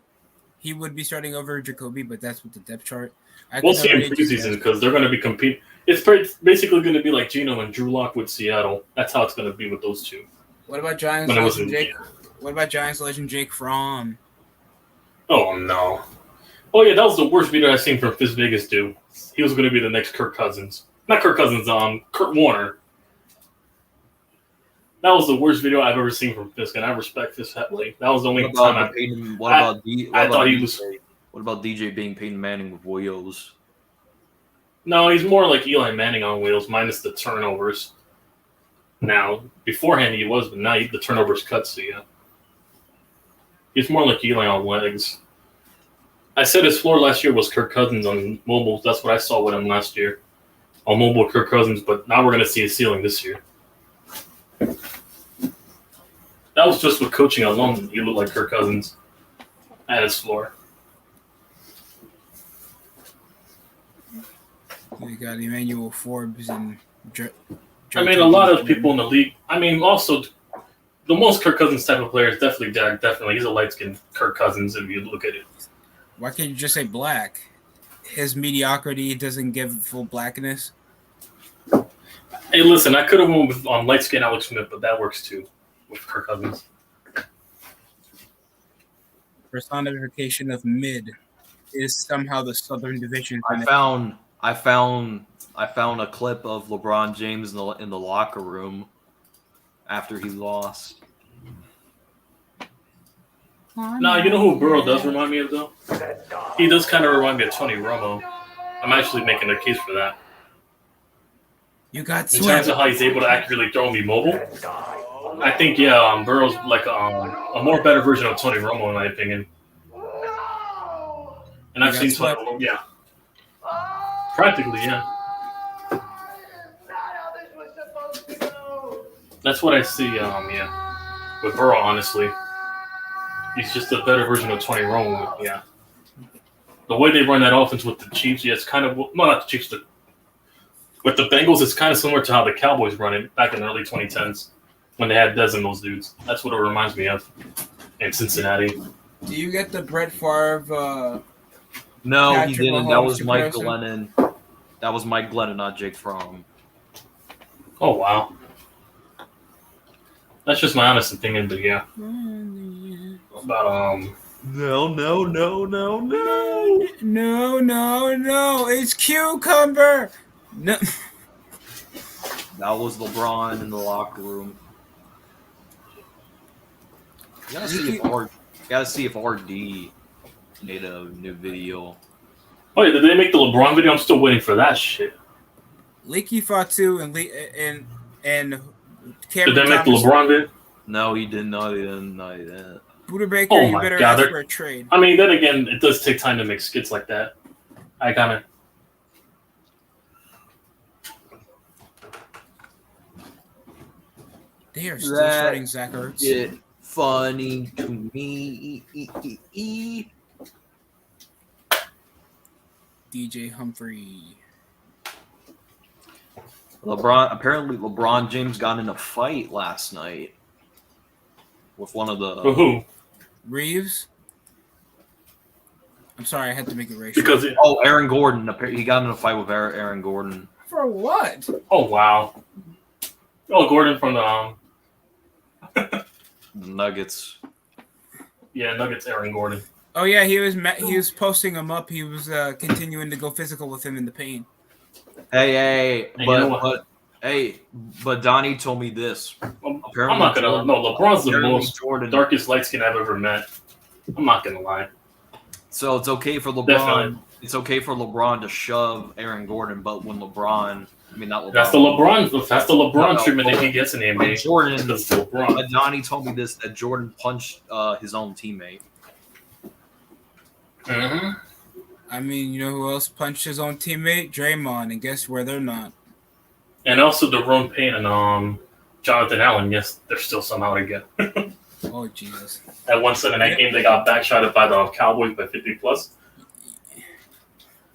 he would be starting over Jacoby, but that's with the depth chart. We'll see in preseason because they're going to be competing. It's basically going to be like Geno and Drew Lock with Seattle. That's how it's going to be with those two. What about Giants legend Jake? What about Giants legend Jake Fromm? Oh no! Oh yeah, that was the worst video I've seen from Fizz Vegas do. He was going to be the next Kirk Cousins. Not Kirk Cousins, Kurt Warner. That was the worst video I've ever seen from Fisk, and I respect Fisk heavily. That was the only time I thought he was. What about DJ being Peyton Manning with wheels? No, he's more like Eli Manning on wheels, minus the turnovers. Now, beforehand he was, but now the turnovers cut, so yeah. He's more like Eli on legs. I said his floor last year was Kirk Cousins on mobile. That's what I saw with him last year. On mobile, Kirk Cousins, but now we're going to see his ceiling this year. That was just with coaching alone. He looked like Kirk Cousins at his floor. We got Emmanuel Forbes and I mean, a lot of people in the league. I mean, also, the most Kirk Cousins type of player is definitely Dak. Definitely, he's a light-skinned Kirk Cousins if you look at it. Why can't you just say black? his mediocrity doesn't give full blackness. Hey, listen, I could have won with light skin Alex Smith, but that works too with Kirk Cousins. Personification of mid is somehow the Southern Division. I found a clip of LeBron James in the locker room after he lost. Nah, you know who Burrow does remind me of though? He does kind of remind me of Tony Romo. I'm actually making a case for that. You got In terms of how he's able to accurately throw and be mobile, I think Burrow's like a more better version of Tony Romo in my opinion. And I've seen Tony Romo, yeah, practically, yeah. That's what I see, yeah, with Burrow. Honestly, he's just a better version of Tony Romo, yeah. The way they run that offense with the Chiefs, yeah, it's kind of not the Chiefs. With the Bengals, it's kind of similar to how the Cowboys run it back in the early 2010s when they had Dez and those dudes. That's what it reminds me of in Cincinnati. Do you get the Brett Favre? No, Patrick he didn't. That Mahomes was Mike comparison? Glennon. That was Mike Glennon, not Jake Fromm. Oh, wow. That's just my honest opinion, but yeah. About, No. No, it's cucumber. No. That was LeBron in the locker room. You gotta see if RD made a new video. oh, yeah, did they make the LeBron video? I'm still waiting for that shit. Leaky Fatu and Cameron Did they make the Thomas. LeBron video? No, he didn't. No, he didn't. Buda Baker, Oh you my better God, ask for a trade. I mean, then again, it does take time to make skits like that. I kind of. They are still starting Zach Ertz. It funny to me. DJ Humphrey. Apparently LeBron James got in a fight last night with one of the Who? Reeves. I'm sorry, I had to make it racial. Because Aaron Gordon. He got in a fight with Aaron Gordon. For what? oh wow. Oh, Gordon from the Nuggets. yeah, Nuggets. Aaron Gordon. Oh yeah, he was posting him up. He was continuing to go physical with him in the paint. Hey, you know what? but Donnie told me this. Apparently I'm not gonna. No, LeBron's the Jeremy most Jordan. darkest light skin I've ever met. I'm not gonna lie. So it's okay for LeBron. Definitely. It's okay for LeBron to shove Aaron Gordon, but when not LeBron. That's the LeBron. That's the LeBron No, treatment that he gets in the NBA. Jordan. That's the LeBron. Donnie told me this that Jordan punched his own teammate. Mm-hmm. I mean, you know who else punched his own teammate? Draymond, and guess where they're not. And also Deron Payne and Jonathan Allen. Yes, they're still somehow together. Oh Jesus! At one Sunday night game, they got backshotted by the Cowboys by 50+.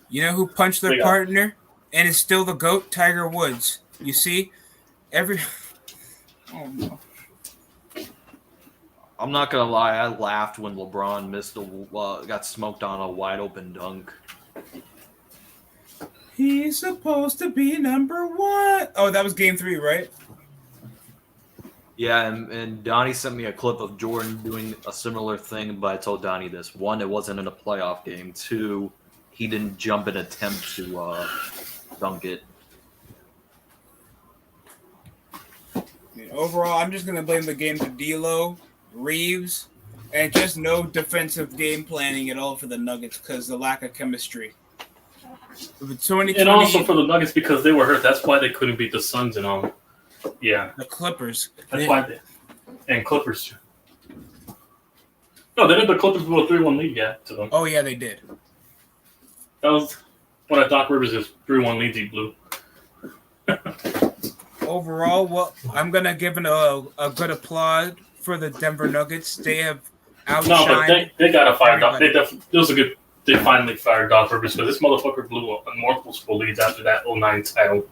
You know who punched their partner and is still the GOAT? Tiger Woods. You see, Oh no. I'm not gonna lie, I laughed when LeBron got smoked on a wide open dunk. He's supposed to be number one. Oh, that was game 3, right? Yeah, and Donnie sent me a clip of Jordan doing a similar thing, but I told Donnie this. 1, it wasn't in a playoff game. 2, he didn't jump and attempt to dunk it. Overall, I'm just going to blame the game to D'Lo, Reeves, and just no defensive game planning at all for the Nuggets because the lack of chemistry. And also for the Nuggets because they were hurt. That's why they couldn't beat the Suns and all. Yeah. The Clippers. That's why they. And Clippers too. No, they didn't. The Clippers blew a 3-1 lead, yeah, to them. Oh, yeah, they did. That was one of Doc Rivers' 3-1 leads he blew. Overall, well, I'm going to give a good applaud for the Denver Nuggets. They have outshined. No, but they got to fire Doc. They finally fired Doc Rivers because this motherfucker blew multiple leads after that 09 title.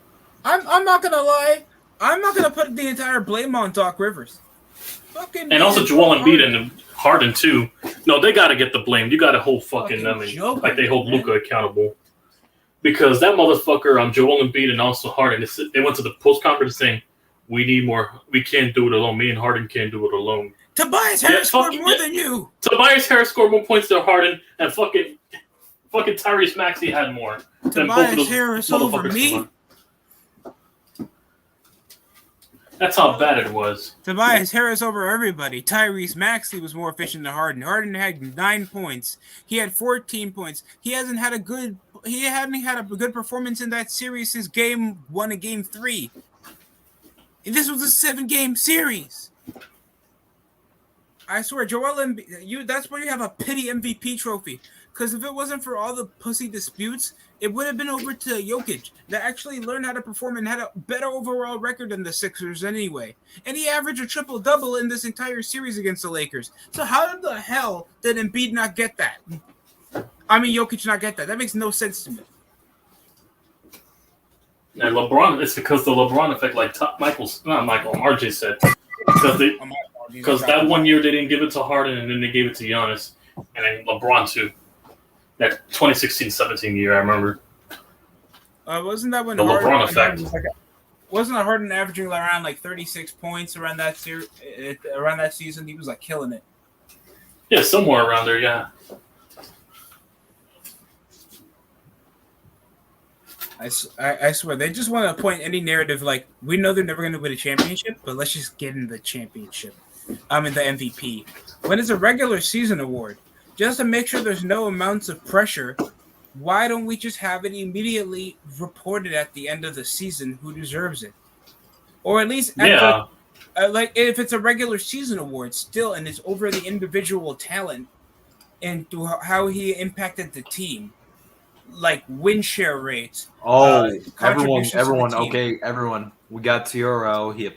I'm not going to lie. I'm not going to put the entire blame on Doc Rivers. And also Joel Embiid and Harden too. No, they got to get the blame. You got to hold fucking them like they hold Luka accountable. because that motherfucker, Joel Embiid and also Harden, they went to the post conference saying, "We need more. We can't do it alone. Me and Harden can't do it alone." Tobias Harris scored more than you. Tobias Harris scored more points than Harden, and fucking Tyrese Maxey had more. Tobias Harris over me. That's how bad it was. Tobias Harris over everybody. Tyrese Maxey was more efficient than Harden. Harden had 9 points. He had 14 points. He hadn't had a good performance in that series since game 1 and game 3. And this was a 7-game series. I swear, Joel Embiid, that's where you have a pity MVP trophy. Because if it wasn't for all the pussy disputes, it would have been over to Jokic that actually learned how to perform and had a better overall record than the Sixers anyway. And he averaged a triple-double in this entire series against the Lakers. So how the hell did Embiid not get that? I mean, Jokic not get that. That makes no sense to me. And LeBron, it's because the LeBron effect, like RJ said. Because that 1 year they didn't give it to Harden and then they gave it to Giannis. And then LeBron too. That 2016-17 year, I remember. Wasn't that when the Harden, LeBron effect? Wasn't Harden averaging around like 36 points around that season? He was like killing it. Yeah, somewhere around there. Yeah. I swear they just want to point any narrative like we know they're never going to win a championship, but let's just get in the championship. I mean the MVP. When it's a regular season award, just to make sure there's no amounts of pressure, why don't we just have it immediately reported at the end of the season who deserves it? Or at least like if it's a regular season award still and it's over the individual talent and to how he impacted the team. Like win share rates. Everyone. Okay, everyone. We got T.R.O. He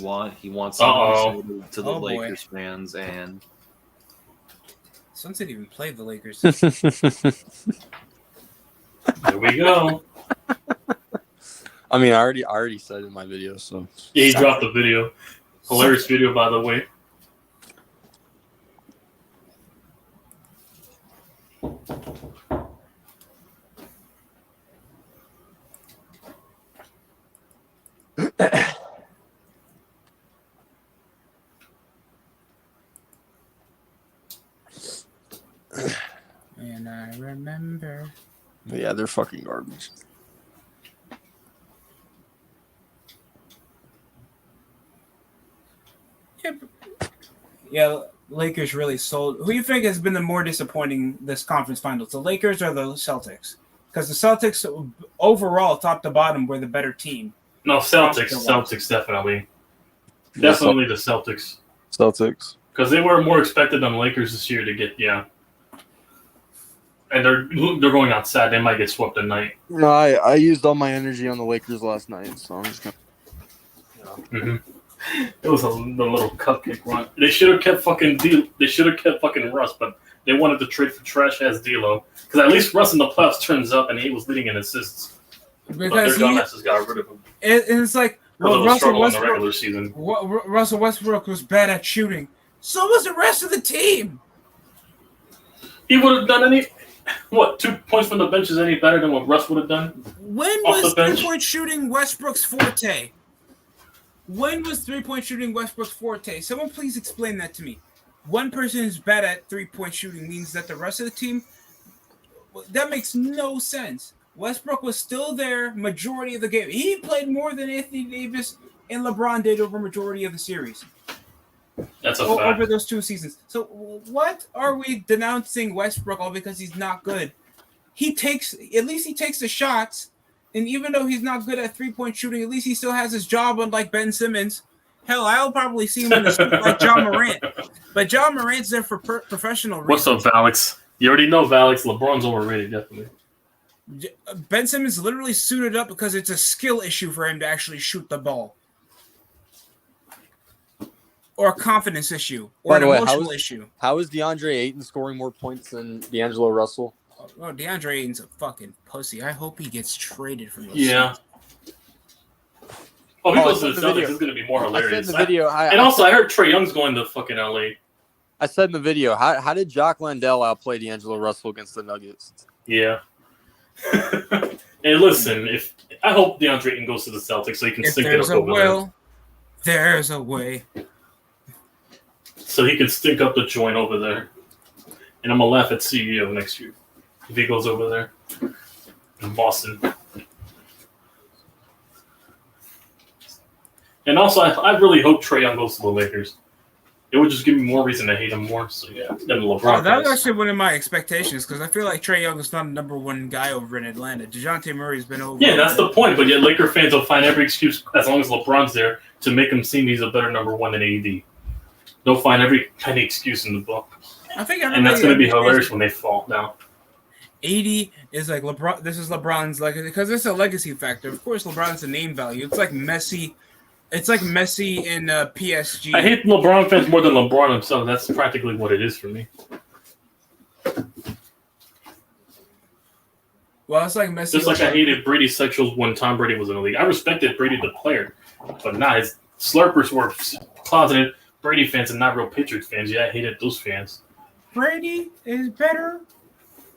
wants something to the Lakers fans, and Suns didn't even play the Lakers. Here we go. I mean, I already said it in my video, so yeah, he dropped the video. Hilarious video, by the way. And I remember. yeah, they're fucking garbage. Yeah, Lakers really sold. Who do you think has been the more disappointing this conference finals, the Lakers or the Celtics? Because the Celtics overall, top to bottom, were the better team. No, Celtics definitely. Definitely the Celtics. Celtics. Because they were more expected than the Lakers this year to get, yeah. And they're going outside. They might get swept tonight. No, I used all my energy on the Lakers last night, so I'm just gonna. It was the little cupcake run. They should have kept fucking Russ, but they wanted to trade for trash ass D'Lo. Because at least Russ in the playoffs turns up and he was leading in assists. Because their dumbasses got rid of him. It's like Russell Westbrook was bad at shooting. So was the rest of the team. He would have done 2 points from the bench is any better than what Russ would have done? When was 3-point shooting Westbrook's forte? When was 3-point shooting Westbrook's forte? Someone please explain that to me. One person who's bad at 3-point shooting means that the rest of the team, that makes no sense. Westbrook was still there majority of the game. He played more than Anthony Davis and LeBron did over majority of the series. That's a fact. Over those 2 seasons. So what are we denouncing Westbrook all because he's not good? He takes the shots, and even though he's not good at 3-point shooting, at least he still has his job unlike Ben Simmons. Hell, I'll probably see him in the street like John Morant. But John Morant's there for professional reasons. What's up, Alex? You already know, Alex. LeBron's overrated, definitely. Ben Simmons literally suited up because it's a skill issue for him to actually shoot the ball. Or a confidence issue. Or an emotional issue. How is DeAndre Ayton scoring more points than D'Angelo Russell? Oh, DeAndre Ayton's a fucking pussy. I hope he gets traded from those teams. Oh, he goes to the Celtics. It's going to be more hilarious. I heard Trae Young's going to fucking LA. I said in the video, how did Jock Landale outplay D'Angelo Russell against the Nuggets? Yeah. Hey, listen, if I hope DeAndre Ayton goes to the Celtics so he can stink it up over there. There's a way. So he can stink up the joint over there. And I'm going to laugh at CEO next year if he goes over there in Boston. And also, I really hope Trae Young goes to the Lakers. It would just give me more reason to hate him more. So, yeah, than LeBron. That was actually one of my expectations because I feel like Trae Young is not a number one guy over in Atlanta. DeJounte Murray's been over. Yeah, that's the point. But yet Laker fans will find every excuse, as long as LeBron's there, to make him seem he's a better number one than AD. They'll find every kind of excuse in the book. And that's going to be hilarious when they fall down. AD is like LeBron. This is LeBron's legacy because it's a legacy factor. Of course, LeBron's a name value. It's like Messi. It's like Messi in PSG. I hate LeBron fans more than LeBron himself. That's practically what it is for me. Well, it's like Messi. Just like I hated Brady sexuals when Tom Brady was in the league. I respected Brady the player, but not his slurpers were closeted Brady fans and not real Patriots fans. Yeah, I hated those fans. Brady is better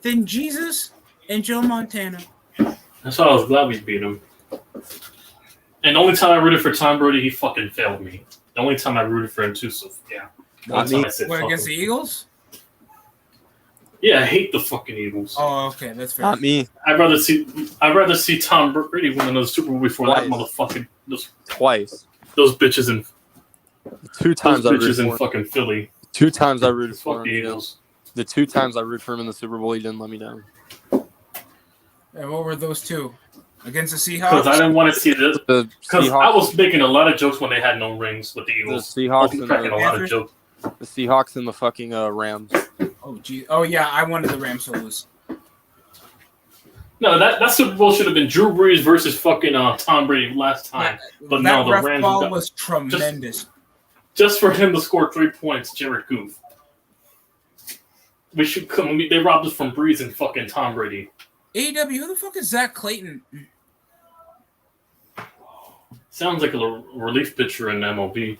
than Jesus and Joe Montana. That's why I was glad we beat him. And the only time I rooted for Tom Brady, he fucking failed me. The only time I rooted for him too, so yeah. What, against the Eagles? Yeah, I hate the fucking Eagles. Oh, okay, that's fair. Not me. I'd rather see Tom Brady win another Super Bowl before that motherfucking Twice. Those bitches in 2 times those I bitches rooted in for fucking Philly. 2 times I rooted for Fuck the him. Eagles. The 2 times I rooted for him in the Super Bowl, he didn't let me down. And what were those 2? Against the Seahawks? Because I didn't want to see this. The Because I was making a lot of jokes when they had no rings with the Eagles. The Seahawks I was cracking a lot of jokes. The Seahawks and the fucking Rams. Oh, gee. Oh, yeah, I wanted the Rams to lose. No, that Super Bowl should have been Drew Brees versus fucking Tom Brady last time. But that no, the ref Rams ball was tremendous. Just for him to score 3 points, Jared Goff. We should come. They robbed us from Brees and fucking Tom Brady. AEW, who the fuck is Zach Clayton? Sounds like a relief pitcher in MLB.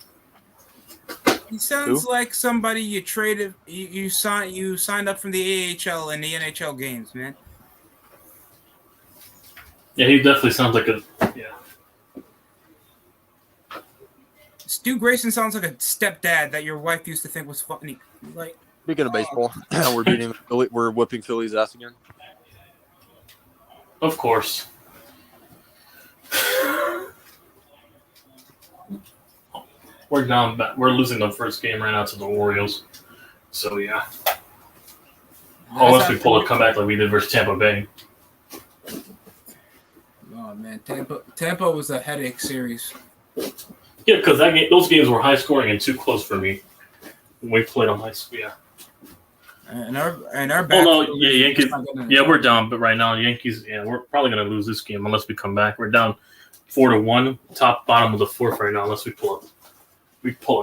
He sounds like somebody you traded. You signed up from the AHL and the NHL games, man. Yeah, he definitely sounds like a Stu Grayson sounds like a stepdad that your wife used to think was funny. Like, speaking of baseball, we're whipping Philly's ass again. Of course. We're down. We're losing the first game right now to the Orioles. So yeah. Unless we pull a comeback like we did versus Tampa Bay. Oh man, Tampa was a headache series. Yeah, because those games were high scoring and too close for me. When we played on high school, yeah. And our back. Oh no, yeah, Yankees. Yeah, we're down, but right now Yankees. Yeah, we're probably gonna lose this game unless we come back. We're down 4-1, bottom of the 4th right now. Unless we pull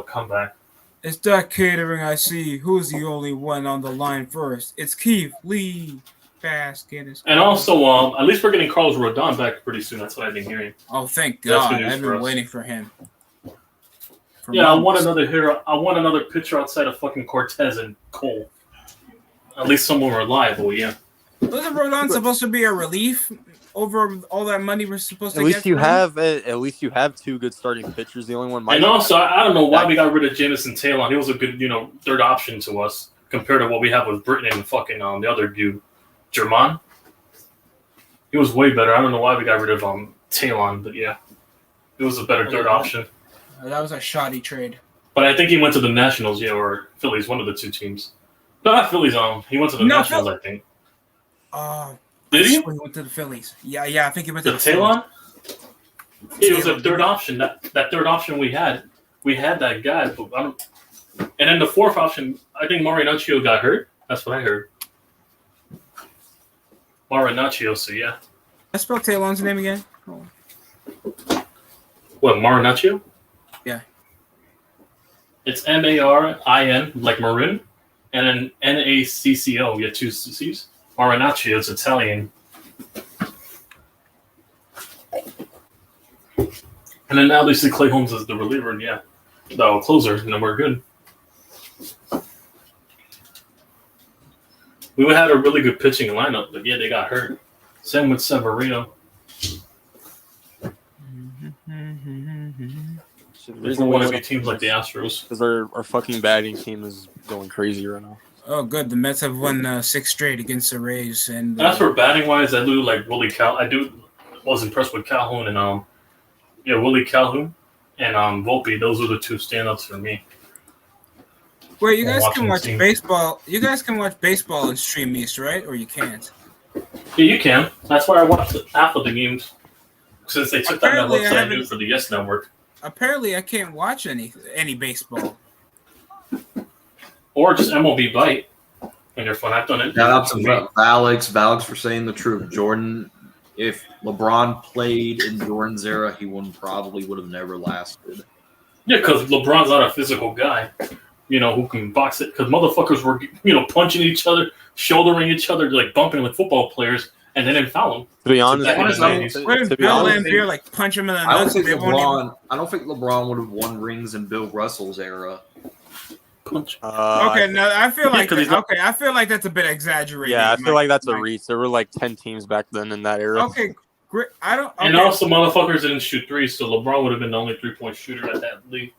a comeback. It's that catering I see. Who's the only one on the line first? It's Keith Lee. Basket. And also, at least we're getting Carlos Rodon back pretty soon. That's what I've been hearing. Oh, thank God! I've been waiting for him. I want another hero. I want another pitcher outside of fucking Cortez and Cole. At least someone reliable, yeah. Wasn't Rodon supposed to be a relief over all that money we're supposed to get? At least you have 2 good starting pitchers. The only one might. And also, I don't know why we got rid of Jamison Taylor. He was a good, third option to us compared to what we have with Britton and fucking the other dude, German. He was way better. I don't know why we got rid of Talon, but yeah, it was a better third option. That was a shoddy trade. But I think he went to the Nationals, or Phillies, one of the 2 teams. No, not Phillies. He went to the Nationals, I think. Did he? He went to the Phillies. Yeah. I think he went to the Talon. It was a third option. That third option we had that guy. But and then the 4th option, I think Marinaccio got hurt. That's what I heard. Marinaccio, so yeah. I spelled Talon's name again. Oh. What, Marinaccio? Yeah. It's Marin, like Marin, and then Nacco. You have 2 C's. Marinaccio, it's Italian. And then obviously Clay Holmes is the reliever, and yeah, the closer, and then we're good. We had a really good pitching lineup, but yeah, they got hurt. Same with Severino. The There's reason no why one of the teams like the Astros. because our fucking batting team is going crazy right now. Oh, good. The Mets have won 6 straight against the Rays, and As for batting wise, I do like Willie Cal. I was impressed with Calhoun and Willie Calhoun and Volpe. Those are the two standouts for me. wait, you I'm guys watching can watch the team. baseball. You guys can watch baseball in Stream East, right? Or you can't? Yeah, you can. That's why I watched half of the games since they took that Apparently, network I I haven't- do for the Yes Network. Apparently, I can't watch any baseball. Or just MLB Bite on your phone. I've done it. Shout out to Alex for saying the truth. Jordan, if LeBron played in Jordan's era, he would have never lasted. Yeah, because LeBron's not a physical guy, who can box it. Because motherfuckers were, punching each other, shouldering each other, like bumping like football players, and they didn't foul them. To be honest, Back in the honest, I don't- 90s. What if to be Bill honest, Lambier like punch him in the I don't nuts? think They won't even- I don't think LeBron would have won rings in Bill Russell's era. Punch. Okay, no, I feel like 'cause he's not- I feel like that's a bit exaggerated. yeah, I feel like that's a Mike. reach. There were like 10 teams back then in that era. Okay, great. I don't. Okay. And also, motherfuckers didn't shoot threes, so LeBron would have been the only 3-point shooter at that league.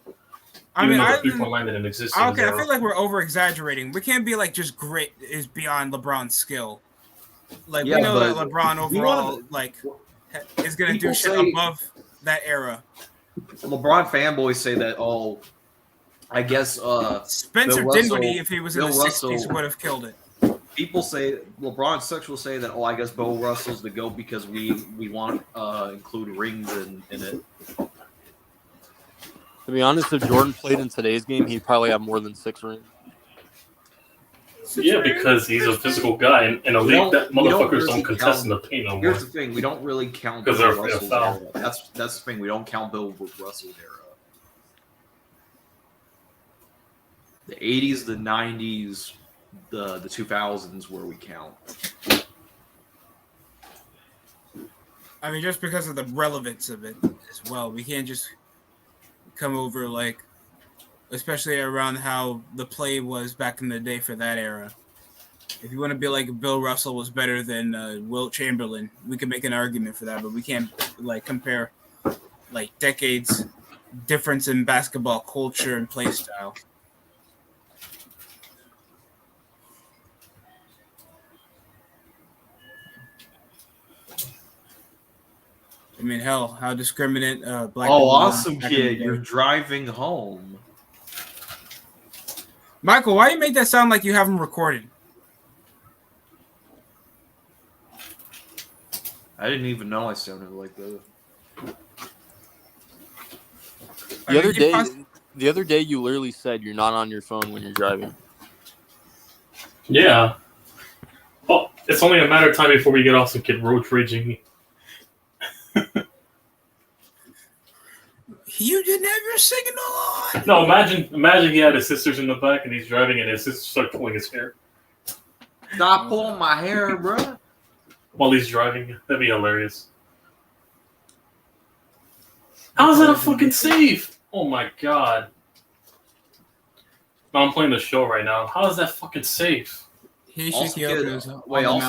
I mean, Even though I the 3-point line didn't exist. okay. I feel like we're over exaggerating. We can't be like just great is beyond LeBron's skill. Like Yeah, we know that but LeBron we overall wanna- like is gonna do People shit say- above that era. LeBron fanboys say that, I guess Spencer Bill Dinwiddie, Russell- if he was in Bill the '60s, Russell- would have killed it. people say LeBron such will say that I guess Bill Russell's the GOAT because we want to include rings in it. To be honest, if Jordan played in today's game, he'd probably have more than 6 rings. Yeah, because he's a physical guy in a We league don't- that we don't motherfuckers really don't contest in count- the paint no more. Here's the thing: we don't really count 'Cause Bill they're afraid of Russell's foul. era. That's the thing. We don't count Bill Russell's era. The '80s, the '90s, the 2000s, where we count. I mean, just because of the relevance of it as well. We can't just come over like, especially around how the play was back in the day for that era. If you want to be like Bill Russell was better than Wilt Chamberlain, we can make an argument for that, but we can't like compare like decades difference in basketball culture and play style. I mean, hell, how discriminate black people were Awesome, back in the kid! day. You're driving home. Michael, why you make that sound like you have them recorded? I didn't even know I sounded like that. The other day, you literally said you're not on your phone when you're driving. Yeah. Well, it's only a matter of time before we get off some kid road raging. You didn't have your signal on. No, imagine he had his sisters in the back and he's driving and his sisters start pulling his hair Stop pulling my hair, bro. while he's driving. That'd be hilarious. How is that a fucking save? Oh my god. No, I'm playing the show right now. How is that fucking safe? He Also,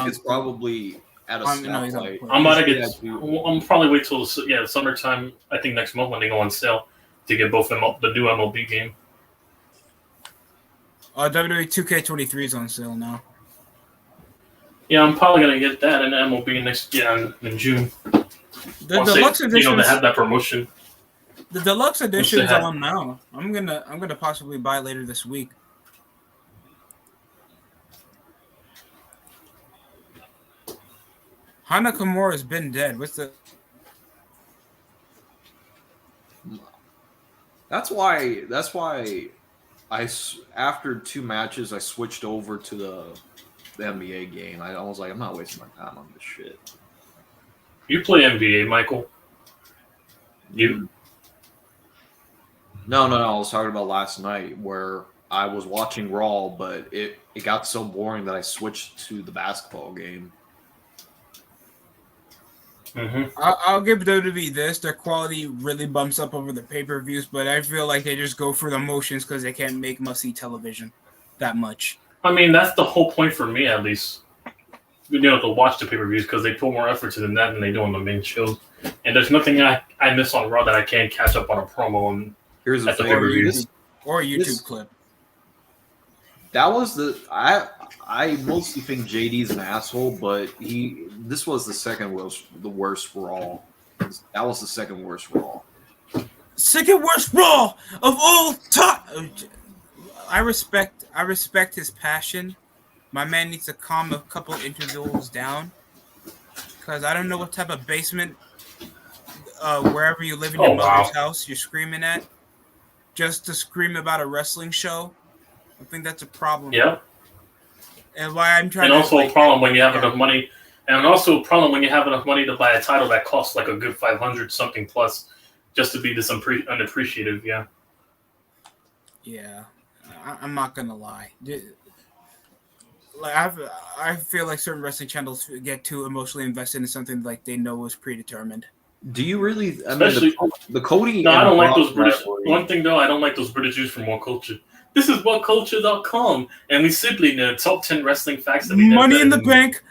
it's probably at a no, he's on the stoplight. plane. I'm about to Yeah, get. dude. I'm probably wait till the summertime. I think next month when they go on sale to get both them the new MLB game. WWE 2K23 is on sale now. Yeah, I'm probably gonna get that in MLB next in June. The Once deluxe they, edition. they have that promotion. The deluxe edition is have- on now. I'm gonna possibly buy later this week. Hana Kimura has been dead. What's the? That's why after 2 matches I switched over to the NBA game. I was like, I'm not wasting my time on this shit. You play NBA, Michael. You No. I was talking about last night where I was watching Raw, but it got so boring that I switched to the basketball game. I'll give WWE this. Their quality really bumps up over the pay-per-views, but I feel like they just go through the motions because they can't make must-see television that much. I mean, that's the whole point for me, at least. to watch the pay-per-views because they put more effort into that than they do on the main shows. And there's nothing I miss on Raw that I can't catch up on a promo and Here's the at the thing. pay-per-views. Or a YouTube This- clip. That was I mostly think JD's an asshole, but this was the worst Raw. That was the second worst Raw. Second worst Raw of all time. I respect his passion. My man needs to calm a couple individuals down, because I don't know what type of basement, wherever you live in your mother's house, you're screaming at, just to scream about a wrestling show. I think that's a problem. Yeah. And why I'm trying. And to also a problem when you have enough money. And also a problem when you have enough money to buy a title that costs like a good 500 something plus, just to be this unappreciative. Yeah. Yeah, I'm not gonna lie. Like I feel like certain wrestling channels get too emotionally invested in something like they know is predetermined. Do you really? Especially the Cody. No, and I don't like Brock those British. rivalry. One thing though, I don't like those British Jews from What Culture. This is whatculture.com, and we simply know top 10 wrestling facts that we never Money in the read. Bank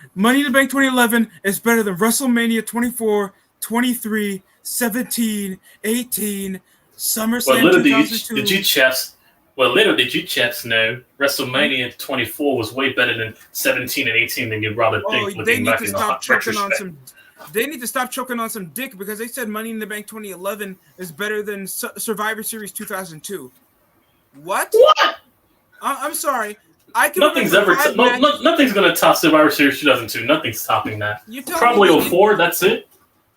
2011 is better than WrestleMania 24, 23, 17, 18, Well, SummerSlam little 2002. did you chaps know WrestleMania 24 was way better than 17 and 18 than you'd rather think. They Looking need back to in the stop choking on retrospect. They need to stop choking on some dick, because they said Money in the Bank 2011 is better than Survivor Series 2002. What? I'm sorry. I can Nothing's nothing's gonna top Survivor Series 2002. Nothing's topping that. Probably 04. That's it.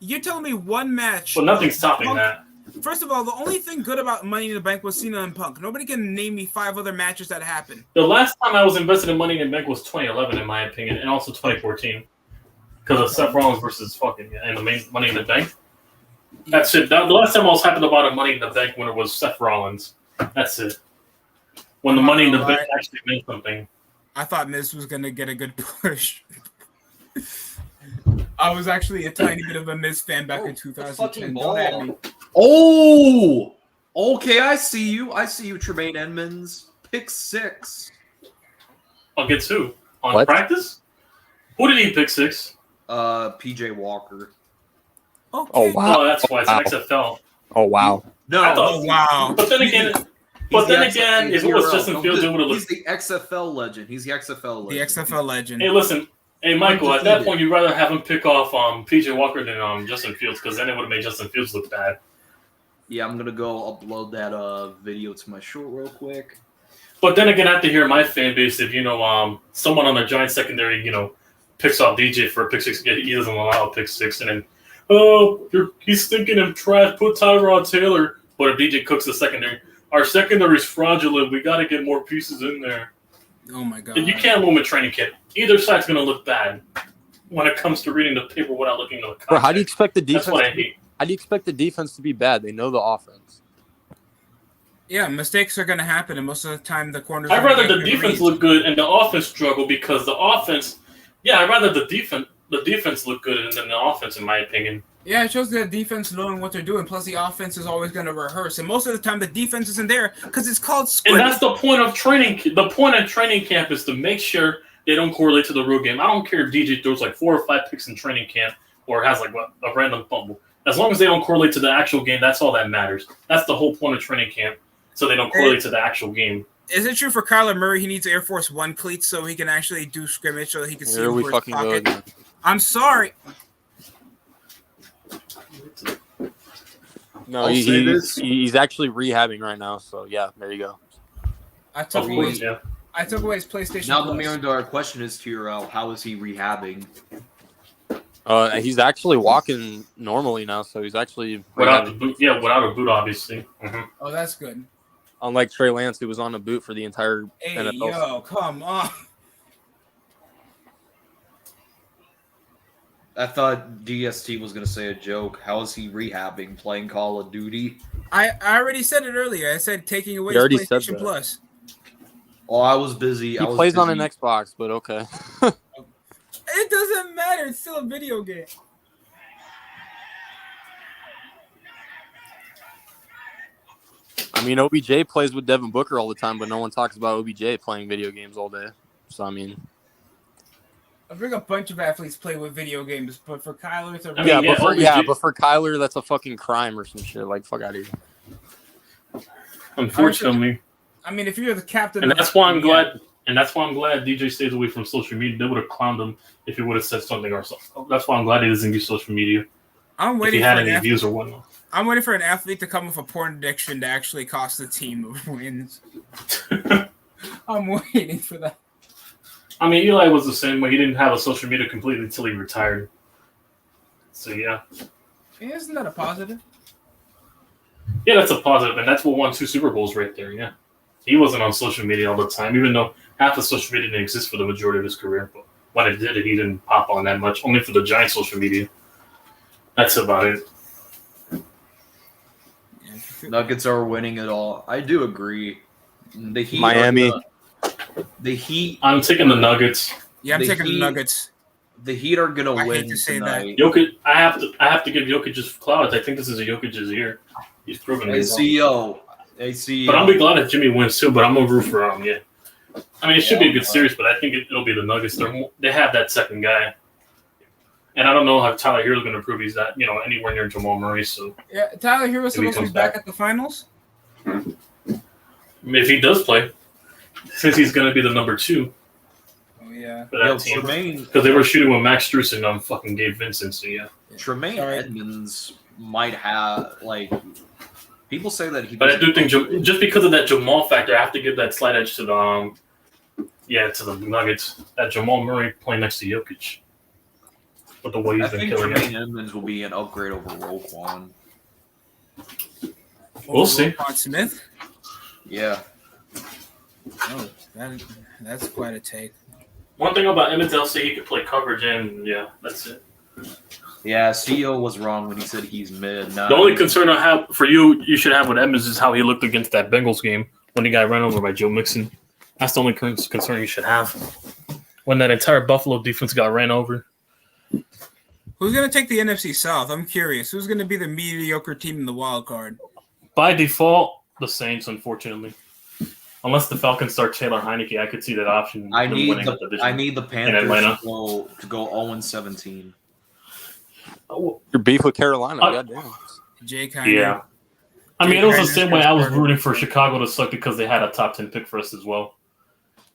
You're telling me one match. But nothing's topping Punk, that. First of all, the only thing good about Money in the Bank was Cena and Punk. Nobody can name me 5 other matches that happened. The last time I was invested in Money in the Bank was 2011, in my opinion, and also 2014, because of Seth Rollins versus fucking and the main Money in the Bank. That's it. The last time I was happy about a Money in the Bank when it was Seth Rollins. That's it. When the Money in the Bank actually meant something. I thought Miz was gonna get a good push. I was actually a tiny bit of a Miz fan back in 2010. Don't at me. Oh, okay. I see you. Tremaine Edmonds. Pick 6. Against who? On What? practice? Who did he pick 6? PJ Walker. Okay. Oh wow. Oh, that's why it's Wow. an XFL. Oh wow. No. I thought- Oh wow. But then again, if it was Justin Fields, it would have He's looked. the XFL legend. He's the XFL legend. The XFL legend. Hey, listen. Hey, Michael. At that Undefeated. point, you'd rather have him pick off PJ Walker than Justin Fields, because then it would have made Justin Fields look bad. Yeah, I'm gonna go upload that video to my short real quick. But then again, I have to hear my fan base if someone on the Giants secondary picks off DJ for a pick 6, he doesn't allow a pick 6, and then he's thinking of trash. Put Tyrod Taylor. But if DJ Cook's the secondary, our secondary is fraudulent. We got to get more pieces in there. Oh my god. And you can't limit training camp. Either side's going to look bad when it comes to reading the paper without looking at the context. Bro, how do you expect the That's defense? what I hate. How do you expect the defense to be bad? They know the offense. Yeah, mistakes are gonna happen, and most of the time the corners. I'd rather the defense look good and the offense struggle, because the offense. Yeah, I'd rather the defense look good than the offense, in my opinion. Yeah, it shows the defense knowing what they're doing. Plus, the offense is always going to rehearse, and most of the time, the defense isn't there because it's called script. And that's the point of training. The point of training camp is to make sure they don't correlate to the real game. I don't care if DJ throws like 4 or 5 picks in training camp or has like a random fumble. As long as they don't correlate to the actual game, that's all that matters. That's the whole point of training camp, so they don't correlate to the actual game. Is it true for Kyler Murray? He needs Air Force One cleats so he can actually do scrimmage, so he can see Here we over his fucking go pocket. again. I'm sorry. No, I'll say this. he's actually rehabbing right now. So yeah, there you go. I took Of away. course, yeah. I took away his PlayStation. Now the Plus. million dollar question is to your how is he rehabbing? He's actually walking normally now, so he's actually Without the rehabbing. boot, yeah, without a boot, obviously. Mm-hmm. Oh, that's good. Unlike Trey Lance, who was on a boot for the entire Hey, NFL. yo, come on. I thought DST was gonna say a joke. How is he rehabbing? Playing Call of Duty? I already said it earlier. I said taking away You already his said PlayStation that. Plus. Oh, I was busy. He I was plays on an busy. Xbox, but okay. It doesn't matter. It's still a video game. I mean, OBJ plays with Devin Booker all the time, but no one talks about OBJ playing video games all day. So I mean, I think a bunch of athletes play with video games, but for Kyler, it's a I mean, but for Kyler, that's a fucking crime or some shit. Like, fuck out of here. Unfortunately. I mean, if you're the captain, And that's why I'm glad. And that's why I'm glad DJ stays away from social media. They would have clowned him if he would have said something or something. That's why I'm glad he doesn't use social media. I'm If waiting he for had an any views or whatnot. I'm waiting for an athlete to come with a porn addiction to actually cost the team wins. I'm waiting for that. I mean, Eli was the same way. He didn't have a social media completely until he retired. So, yeah. Isn't that a positive? Yeah, that's a positive, and that's what won 2 Super Bowls right there, yeah. He wasn't on social media all the time, even though half of social media didn't exist for the majority of his career. But when it did, he didn't pop on that much, only for the Giants' social media. That's about it. Nuggets are winning it all. I do agree. The Heat Miami. The Heat. I'm taking the Nuggets. Yeah, I'm The taking the Heat- Nuggets. The Heat are gonna I hate win to say that. tonight. Jokic, I have to give Jokic his flowers. I think this is a Jokic's year. He's proven it. ACO. But I'll be glad if Jimmy wins too. But I'm gonna root for him. Yeah. I mean, it should be a good series, but I think it'll be the Nuggets. They have that second guy, and I don't know how Tyler Hero's going to prove he's that anywhere near Jamal Murray. So Yeah, Tyler Hero's If he supposed to be comes back back. at the finals. if he does play, since he's going to be the number 2 Oh yeah. for that team, Tremaine because they were shooting with Max Strus and fucking Gabe Vincent. So yeah. Tremaine Sorry. Edmonds might have people say that he. But I do think just because of that Jamal factor, I have to give that slight edge to the to the Nuggets. That Jamal Murray playing next to Jokic, with the way I he's been think killing Tremaine it. Edmonds will be an upgrade over Roquan. We'll see. Roquan Smith. Yeah. Oh, that's quite a take. One thing about Emmett, they'll say he could play coverage, and yeah, that's it. Yeah, CEO was wrong when he said he's mid. The only concern I have for you should have with Emmons is how he looked against that Bengals game when he got run over by Joe Mixon. That's the only concern you should have. When that entire Buffalo defense got ran over. Who's gonna take the NFC South? I'm curious. Who's gonna be the mediocre team in the wild card? By default, the Saints, unfortunately. Unless the Falcons start Taylor Heineke, I could see that option. I them need winning the division. Panthers Atlanta. to go 0-17. Your beef with Carolina, Uh, goddamn. Jay Kiner. Yeah. I mean, it was the same way I was rooting for Chicago to suck because they had a top 10 pick for us as well.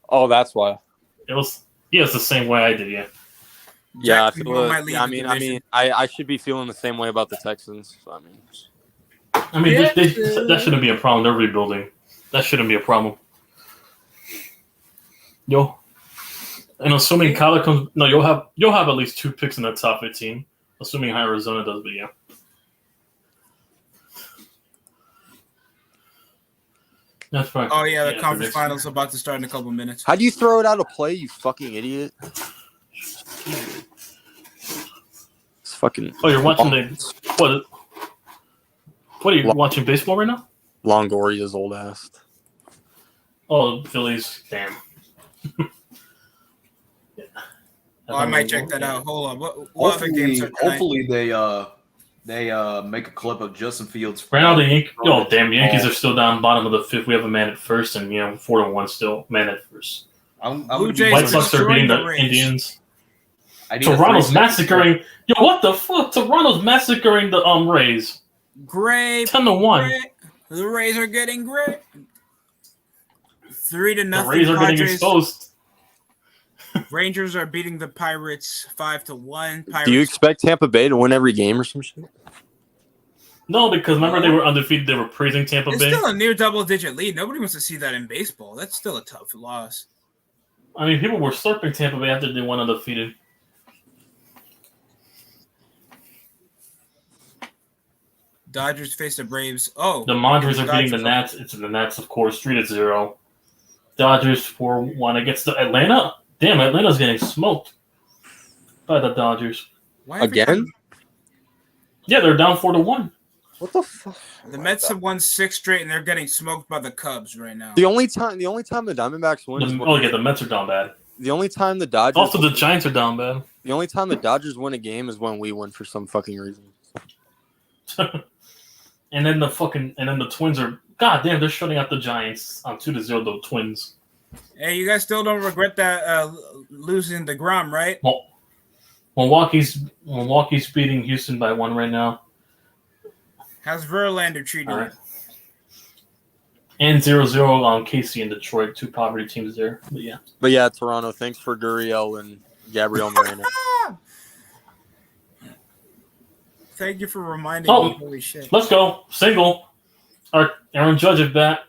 Oh, that's why. It's the same way I did, yeah. Yeah, I Jacksonville might lead the division. I should be feeling the same way about the Texans. So, I mean, that shouldn't be a problem. They're rebuilding. That shouldn't be a problem. And assuming Kyler comes, no, you'll have at least 2 picks in the top 15. Assuming Arizona does, but yeah. That's right. Oh yeah, the conference finals are about to start in a couple minutes. how'd you throw it out of play, you fucking idiot? It's fucking. Oh, you're watching what? What are you watching baseball right now? Longoria's old ass. Oh, Phillies. Damn. Oh, I might check that out. Hold on. What other games are tonight? Hopefully they make a clip of Justin Fields. Right now, the Yankees are still down bottom of the 5th. We have a man at first, and 4-1 still man at first. Blue Jays White Sox are beating the Rays. Indians. Toronto's Toronto's massacring. What the fuck? Toronto's massacring the Rays. Great. 10-1. The Rays are getting great. 3-0. The Rays are getting exposed. Rangers are beating the Pirates 5-1. Pirates. Do you expect Tampa Bay to win every game or some shit? No, because remember they were undefeated. They were praising Tampa It's Bay. still a near double-digit lead. Nobody wants to see that in baseball. That's still a tough loss. I mean, people were slurping Tampa Bay after they went undefeated. Dodgers face the Braves. Oh, The Padres are beating the Dodgers. Nats. It's the Nats, of course, 3-0. Dodgers 4-1 against the Atlanta. Damn, Atlanta's getting smoked by the Dodgers. Why have Again? Yeah, they're down 4-1. What the fuck? The Mets have won 6 straight, and they're getting smoked by the Cubs right now. The only time the Diamondbacks win. The Mets are down bad. The only time the Dodgers. Also, the Giants are down bad. The only time the Dodgers win a game is when we win for some fucking reason. And then the Twins are. God damn, they're shutting out the Giants on 2-0. The Twins. Hey, you guys still don't regret that losing the Grom, right? Well, Milwaukee's beating Houston by 1 right now. How's Verlander treating All you? right. And 0-0 on KC and Detroit, 2 poverty teams there. But yeah. Toronto, thanks for Gurriel and Gabriel Moreno. Thank you for reminding me. Holy shit. Let's go. Single. Aaron Judge at bat.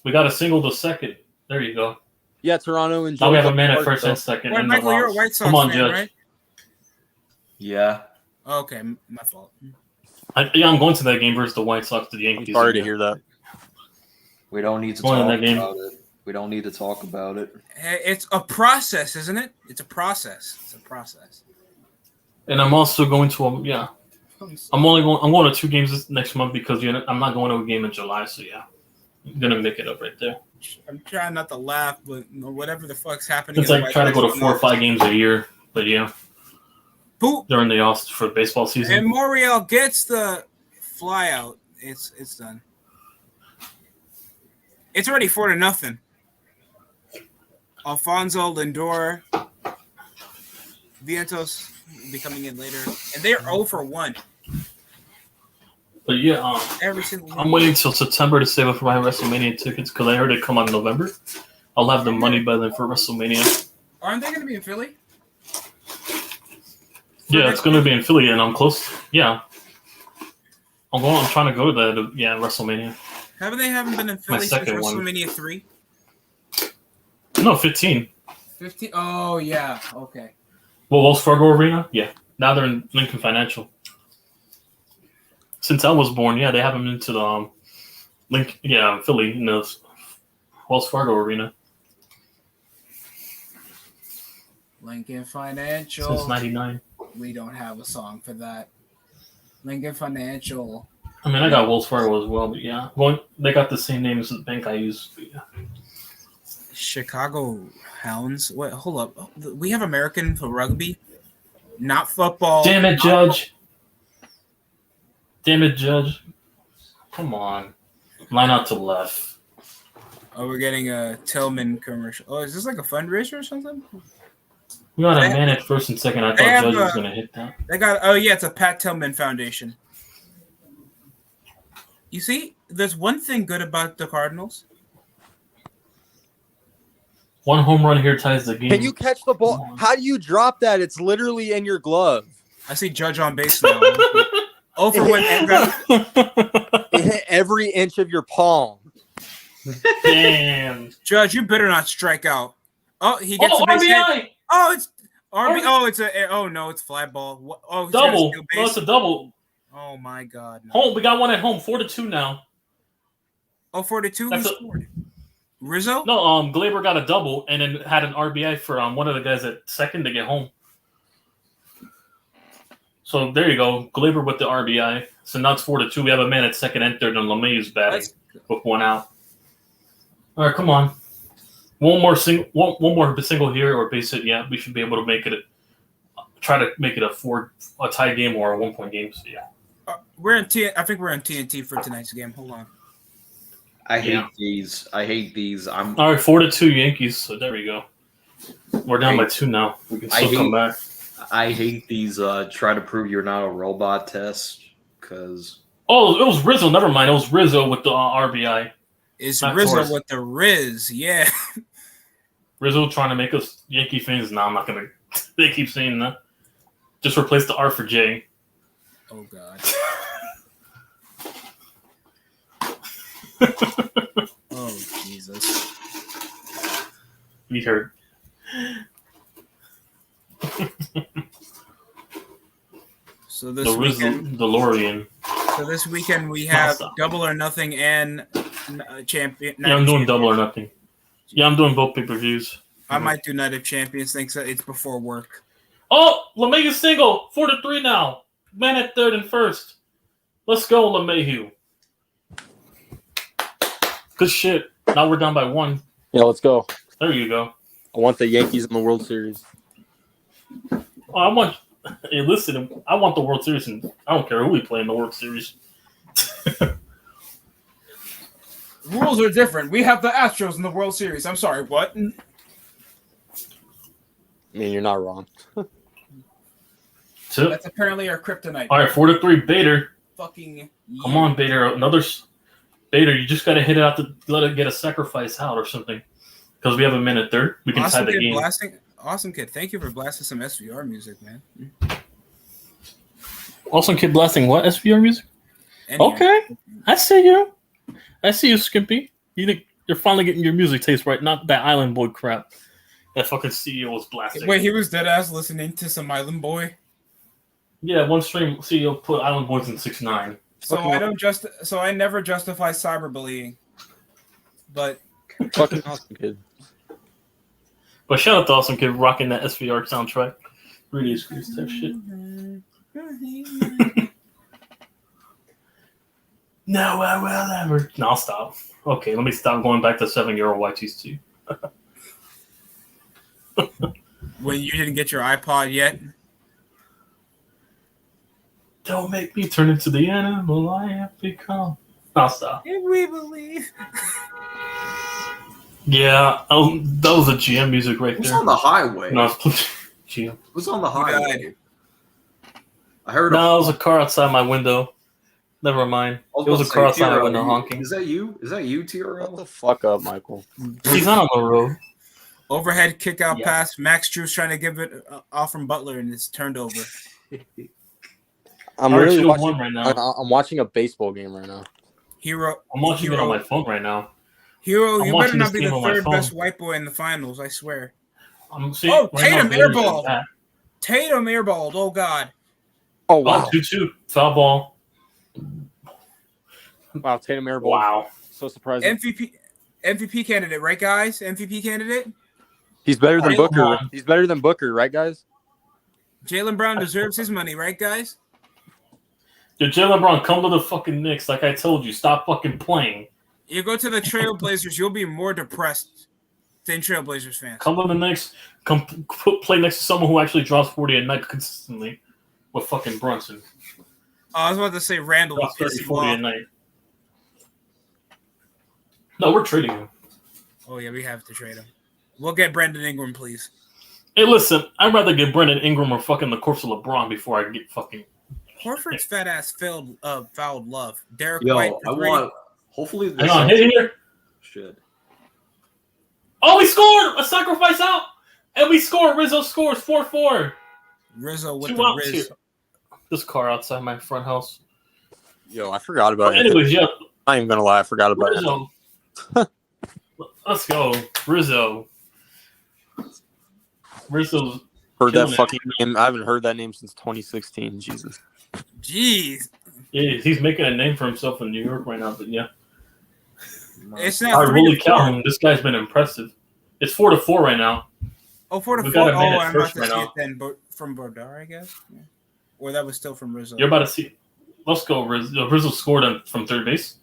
We got a single to second. There you go. Yeah, Toronto and now we have a man at first and second. Wait, Michael, you're a White Sox Come on, fan, Judge. right? Yeah. Okay, my fault. I'm going to that game versus the White Sox to the Yankees. I'm sorry to hear that. We don't need to Going talk in that game. about it. We don't need to talk about it. Hey, it's a process, isn't it? It's a process. It's a process. And I'm also going to I'm going to 2 games next month because I'm not going to a game in July. So yeah, I'm gonna make it up right there. I'm trying not to laugh, but whatever the fuck's happening. It's like trying to go to 4 or 5 games a year, but yeah. Boop. During the off for baseball season. And Moriel gets the fly out. It's done. It's already 4-0. Alfonso, Lindor, Vientos will be coming in later, and they're 0-1. But yeah, Every single one. I'm waiting till September to save up for my WrestleMania tickets because I heard it come out in November. I'll have the money by then for WrestleMania. Aren't they going to be in Philly? Yeah, it's going to be in Philly, and I'm close. Yeah, I'm trying to go to that. Yeah, WrestleMania. Haven't been in Philly since second one. WrestleMania 3? No, 15. 15? Oh, yeah. Okay. Well, Wells Fargo Arena? Yeah. Now they're in Lincoln Financial. Since I was born, yeah, they haven't been to the Philly, in the Wells Fargo Arena. Lincoln Financial. Since 99. We don't have a song for that. Lincoln Financial. I mean, I got Wells Fargo as well, but yeah. They got the same name as the bank I use. But yeah. Chicago Hounds. Wait, hold up. We have American for rugby, not football. Damn it, Judge. Damn it, Judge. Come on. Line out to left. Oh, we're getting a Tillman commercial. Oh, is this like a fundraiser or something? We got a man at first and second. I thought Judge was going to hit that. They got. Oh yeah, it's a Pat Tillman Foundation. You see, there's one thing good about the Cardinals. 1 home run here ties the game. Can you catch the ball? How do you drop that? It's literally in your glove. I see Judge on base now. Over when It hit every inch of your palm. Damn. Judge, you better not strike out. Oh, he gets a base RBI. hit. Oh, it's RB. Oh, it's a. Oh no, it's fly ball. Oh, he's got a Double. steal No, base. it's a double. Oh my God. No. Home. We got one at home. 4-2 now. Oh, 4-2. Who That's scored? Rizzo? No, Glaber got a double and then had an RBI for one of the guys at second to get home. So there you go. Glaber with the RBI. So now it's 4-2. We have a man at second and third, and LeMay's batting with 1 out. All right, come on. One more single here or base hit. Yeah, we should be able to make it. Try to make it a tie game or a 1-point game. So yeah. I think we're on TNT for tonight's game. Hold on. I hate these. All right, 4-2 Yankees. So there we go. We're down by 2 now. We can still come back. I hate these try to prove you're not a robot tests because. Oh, it was Rizzo. Never mind. It was Rizzo with the RBI. It's Not Rizzo Torres. with the Riz. Yeah. Rizzo trying to make us Yankee fans. No, I'm not gonna. They keep saying that. Just replace the R for J. Oh God. Oh Jesus. We heard. So this weekend, DeLorean. So this weekend we have Stop. Double or Nothing and Champion. Yeah, I'm doing Double or Nothing. Yeah, I'm doing both pay-per-views. I might do Night of Champions. Thanks. It's before work. Oh, LeMahieu single. 4-3 now. Man at third and first. Let's go, LeMahieu. Good shit. Now we're down by 1. Yeah, let's go. There you go. I want the Yankees in the World Series. Oh, hey, listen, I want the World Series, and I don't care who we play in the World Series. Rules are different. We have the Astros in the World Series. I'm sorry, what? I mean, you're not wrong. That's apparently our kryptonite. All right, 4-3, Bader. Fucking. Come on, Bader. Bader, you just got to hit it out to let it get a sacrifice out or something. Because we have a minute third. We can tie the game. Awesome Kid. Thank you for blasting some SVR music, man. Awesome Kid blasting what? SVR music? Anyhow. Okay. I see you, Skimpy. You're finally getting your music taste right, not that Island Boy crap. That fucking CEO was blasting. Wait, he was dead ass listening to some Island Boy? Yeah, one stream CEO put Island Boys in 6ix9ine. So I never justify cyberbullying. But Fucking Awesome Kid. But shout out to Awesome Kid rocking that SVR soundtrack. 3D screws type shit. No, I will ever. No, I'll stop. Okay, let me stop going back to 7-year-old YTC. when you didn't get your iPod yet? Don't make me turn into the animal I have become. I'll stop. If we believe. Yeah, that was the GM music right Who's there. on the highway? No, it's GM. Who's on the highway? I heard. No, it was a car outside my window. Never mind. It was a car outside my window honking. Is that you? Is that you, TRL? Shut the fuck up, Michael. He's not on the road. Overhead kick out pass. Max Drew's trying to give it off from Butler, and it's turned over. I'm really watching right now. I'm watching a baseball game right now. I'm watching it on my phone right now. Hero, I'm you better not be this the game on my third phone. best white boy in the finals, I swear. Tatum airballed. Tatum airballed. Oh, God. Oh, wow. 2-2. Foul ball. Wow, Tatum airball. Wow. So surprising. MVP candidate, right, guys? MVP candidate? He's better than Booker. He's better than Booker, right, guys? Jaylen Brown deserves his money, right, guys? Yo, Jaylen Brown, come to the fucking Knicks. Like I told you, stop fucking playing. You go to the Trailblazers, you'll be more depressed than Trailblazers fans. Come to the Knicks. Play next to someone who actually drops 40 a night consistently with fucking Brunson. I was about to say Randall. Drops 30, 40 a night. No, we're trading him. Oh, yeah, we have to trade him. We'll get Brandon Ingram, please. Hey, listen, I'd rather get Brandon Ingram or fucking the corpse of LeBron before I get fucking... Horford's fat ass fouled love. Derek Yo, White. I want. Hopefully, this. Hang on, hit here. Shit. Oh, we scored! A sacrifice out! And we scored. Rizzo scores 4-4. Rizzo with 2 the outs Riz. here. This car outside my front house. Yo, I forgot about it. Anyways, yeah. I'm not even going to lie. I forgot about it. Rizzo. Let's go. Rizzo's Heard that killing it. fucking name. I haven't heard that name since 2016. Jesus. Jeez. Yeah, he's making a name for himself in New York right now, but yeah. It's All not right, 3-4. Willie Calhoun, this guy's been impressive. It's 4-4 right now. Oh, 4-4. We got a minute I'm about first to right see now. it then from Brodar, I guess. Yeah. Or that was still from Rizzo. You're about to see. Let's go, Rizzo. Rizzo scored from third base.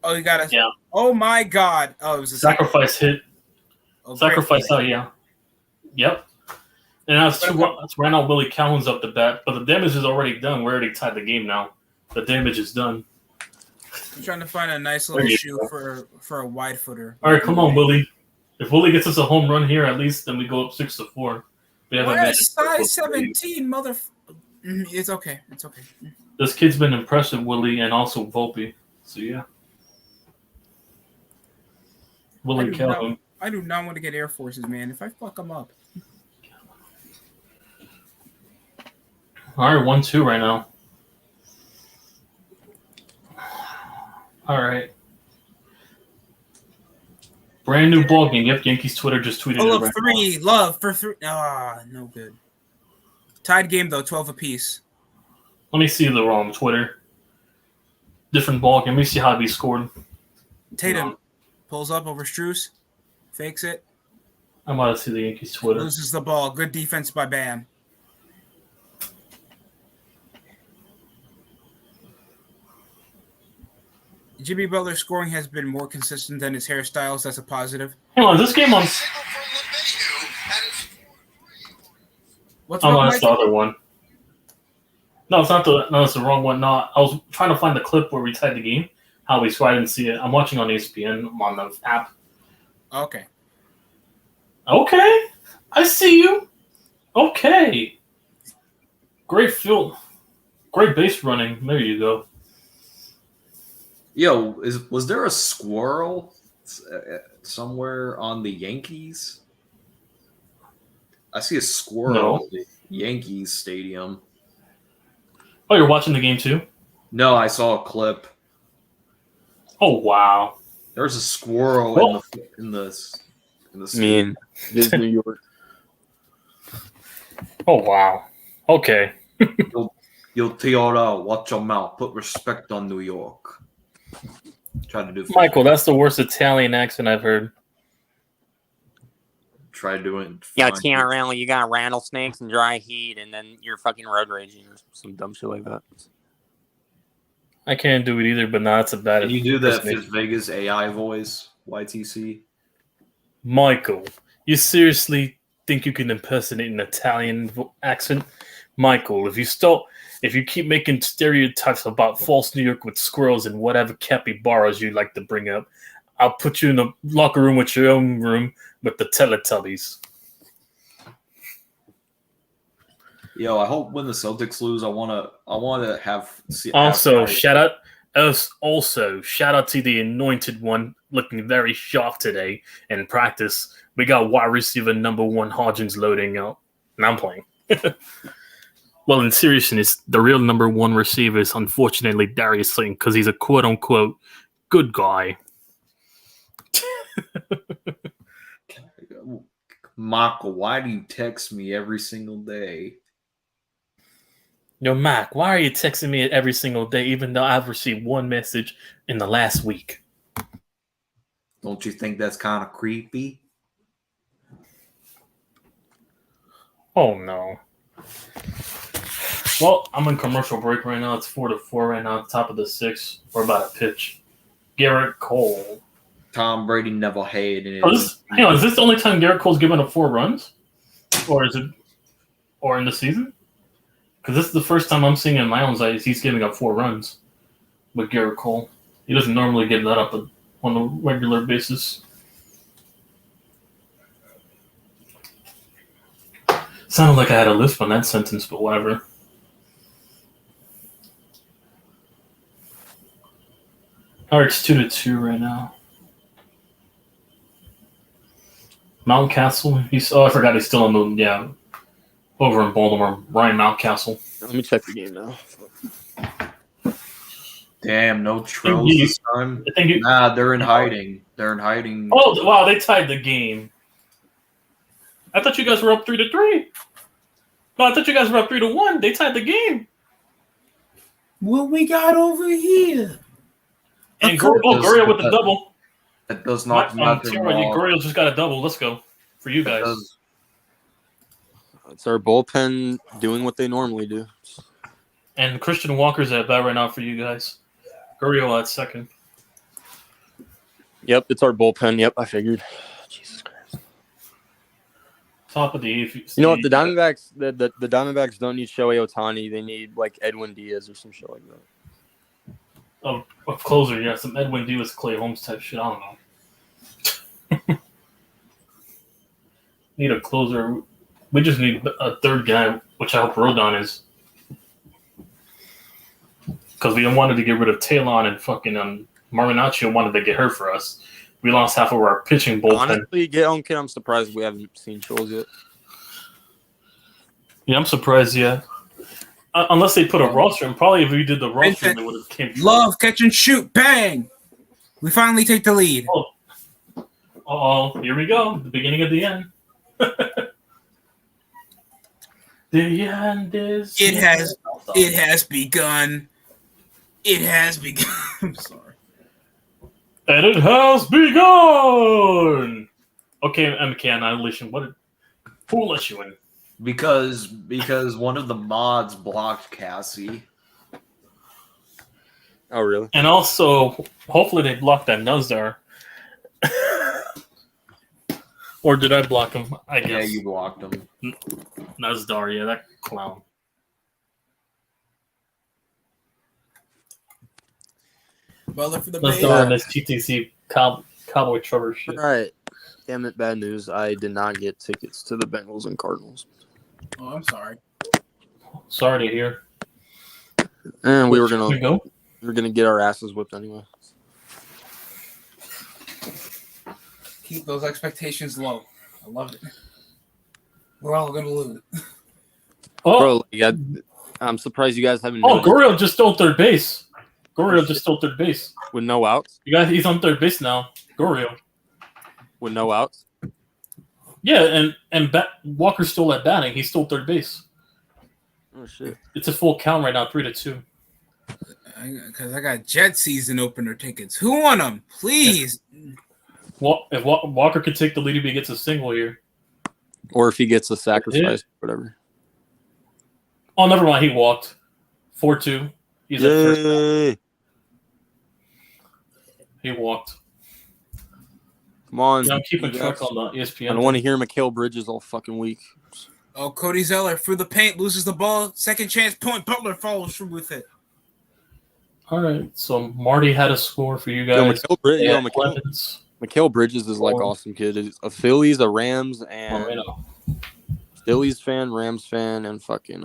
Oh, you got us. Yeah. Oh, my God. Oh, it was a Sacrifice hit. Oh, Sacrifice great. out, yeah. Yep. And now it's 2 outs. Right now, Willie Calhoun's up the bat, but the damage is already done. We're already tied the game now. The damage is done. I'm trying to find a nice little There you shoe go. for a wide footer. All right, come on, Willie. If Willie gets us a home run here, at least, then we go up 6-4. We have a Where's minute. size 17, mother? It's okay. It's okay. This kid's been impressive, Willie, and also Volpe. So, yeah. Willie Calhoun. I do not want to get Air Forces, man. If I fuck them up. All right, 1-2 right now. All right. Brand new ball game. Yep, Yankees Twitter just tweeted Oh, it look, right 3. Love for 3. Ah, no good. Tied game, though, 12 apiece. now. Let me see the wrong Twitter. Different ball game. Let me see how he scored. Tatum pulls up over Strus. Fakes it. I'm about to see the Yankees Twitter. Loses the ball. Good defense by Bam. Jimmy Butler's scoring has been more consistent than his hairstyles. That's a positive. Hang on, this game on. What's Oh, wrong, no, that's the Mike? other one. No, it's not the. No, it's the wrong one. No, I was trying to find the clip where we tied the game. Howie, so I didn't see it. I'm watching on ESPN. I'm on the app. Okay. Okay. I see you. Okay. Great field. Great base running. There you go. Yo, was there a squirrel somewhere on the Yankees? I see a squirrel No. at the Yankees stadium. Oh, you're watching the game too? No, I saw a clip. Oh, wow. There's a squirrel in the I stadium. mean, it is New York. Oh, wow. Okay. Yo, Theodore, watch your mouth. Put respect on New York. Try to do. Michael, that's the worst Italian accent I've heard. Try doing. Yeah, TRL, you got rattlesnakes and dry heat, and then you're fucking road raging or some dumb shit like that. I can't do it either, but no, that's a bad. Can you do the Fizz Vegas AI voice, YTC? Michael, you seriously think you can impersonate an Italian accent? Michael, if you keep making stereotypes about false New York with squirrels and whatever capybaras you like to bring up, I'll put you in a locker room with your own room with the Teletubbies. Yo, I hope when the Celtics lose, I wanna have. Also, shout out to the anointed one, looking very sharp today in practice. We got wide receiver number 1 Hodgins loading up, and I'm playing. Well, in seriousness, the real number 1 receiver is unfortunately Darius Slayton because he's a quote unquote good guy. Michael, why do you text me every single day? Yo, Mac, why are you texting me every single day, even though I've received one message in the last week? Don't you think that's kind of creepy? Oh, no. Well, I'm in commercial break right now. It's 4-4 right now, top of the 6th. We're about to pitch. Garrett Cole. Tom Brady never had it. Hang on, is this the only time Garrett Cole's given up 4 runs? Or in the season? Because this is the first time I'm seeing in my own eyes he's giving up 4 runs with Garrett Cole. He doesn't normally give that up on a regular basis. Sounded like I had a lisp on that sentence, but whatever. All right, it's 2-2 right now. Mountcastle. I forgot he's still on the over in Baltimore. Ryan Mountcastle. Let me check the game now. Damn, no trolls this time. Nah, they're in hiding. They're in hiding. Oh wow, they tied the game. I thought you guys were up 3-3. No, I thought you guys were up 3-1. They tied the game. What we got over here? And Gurriel with the double. That does not matter. Gurriel just got a double. Let's go for you guys. It's our bullpen doing what they normally do. And Christian Walker's at bat right now for you guys. Gurriel at second. Yep, it's our bullpen. Yep, I figured. Jesus Christ. Top of the eighth. You know what? The Diamondbacks, the Diamondbacks don't need Shohei Ohtani. They need like Edwin Diaz or some shit like that. A closer, yeah, some Edwin Diaz, Clay Holmes type shit. I don't know. Need a closer. We just need a third guy, which I hope Rodon is. Because we wanted to get rid of Talon and fucking Marinaccio wanted to get her for us. We lost half of our pitching bullpen. Honestly, I'm surprised we haven't seen Scholes yet. Yeah, I'm surprised, yeah. Unless they put a roster, and probably if we did the roster, they would have came. Love, catch and shoot, bang! We finally take the lead. Oh, here we go. The beginning of the end. The end is. It has begun. It has begun. I'm sorry. And it has begun. Okay, MK Annihilation. Who let you in? Because one of the mods blocked Cassie. Oh, really? And also, hopefully they blocked that Nuzdar. Or did I block him? I guess. Yeah, you blocked him. Nuzdar, yeah, that clown. Butler for the Let's base. go on this TTC Cowboy Trevor shit. All right. Damn it, bad news. I did not get tickets to the Bengals and Cardinals. Oh, I'm sorry. Sorry to hear. And we were Should we go? gonna get our asses whipped anyway. Keep those expectations low. I love it. We're all gonna lose. Oh, Bro, I'm surprised you guys haven't. oh, noticed Goriel just stole third base. Goriel just stole third base. with no outs. You guys, he's on third base now. Goriel. With no outs. Yeah, and Walker stole at batting. He stole third base. Oh shit. It's a full count right now, 3-2. Because I got Jet season opener tickets. Who won them? Please. Well, if Walker could take the lead if he gets a single here. Or if he gets a sacrifice, whatever. Oh, never mind. He walked. 4-2. He's at first. Yay! He walked. Come on. Yeah, I'm keeping you track guys. on the ESPN. I don't want to hear Mikal Bridges all fucking week. Oh, Cody Zeller through the paint, loses the ball. Second chance point. Butler follows through with it. All right. So Marty had a score for you Yo, guys. Mikal Bridges is like awesome kid. He's a Phillies, a Rams, and Phillies fan, Rams fan, and fucking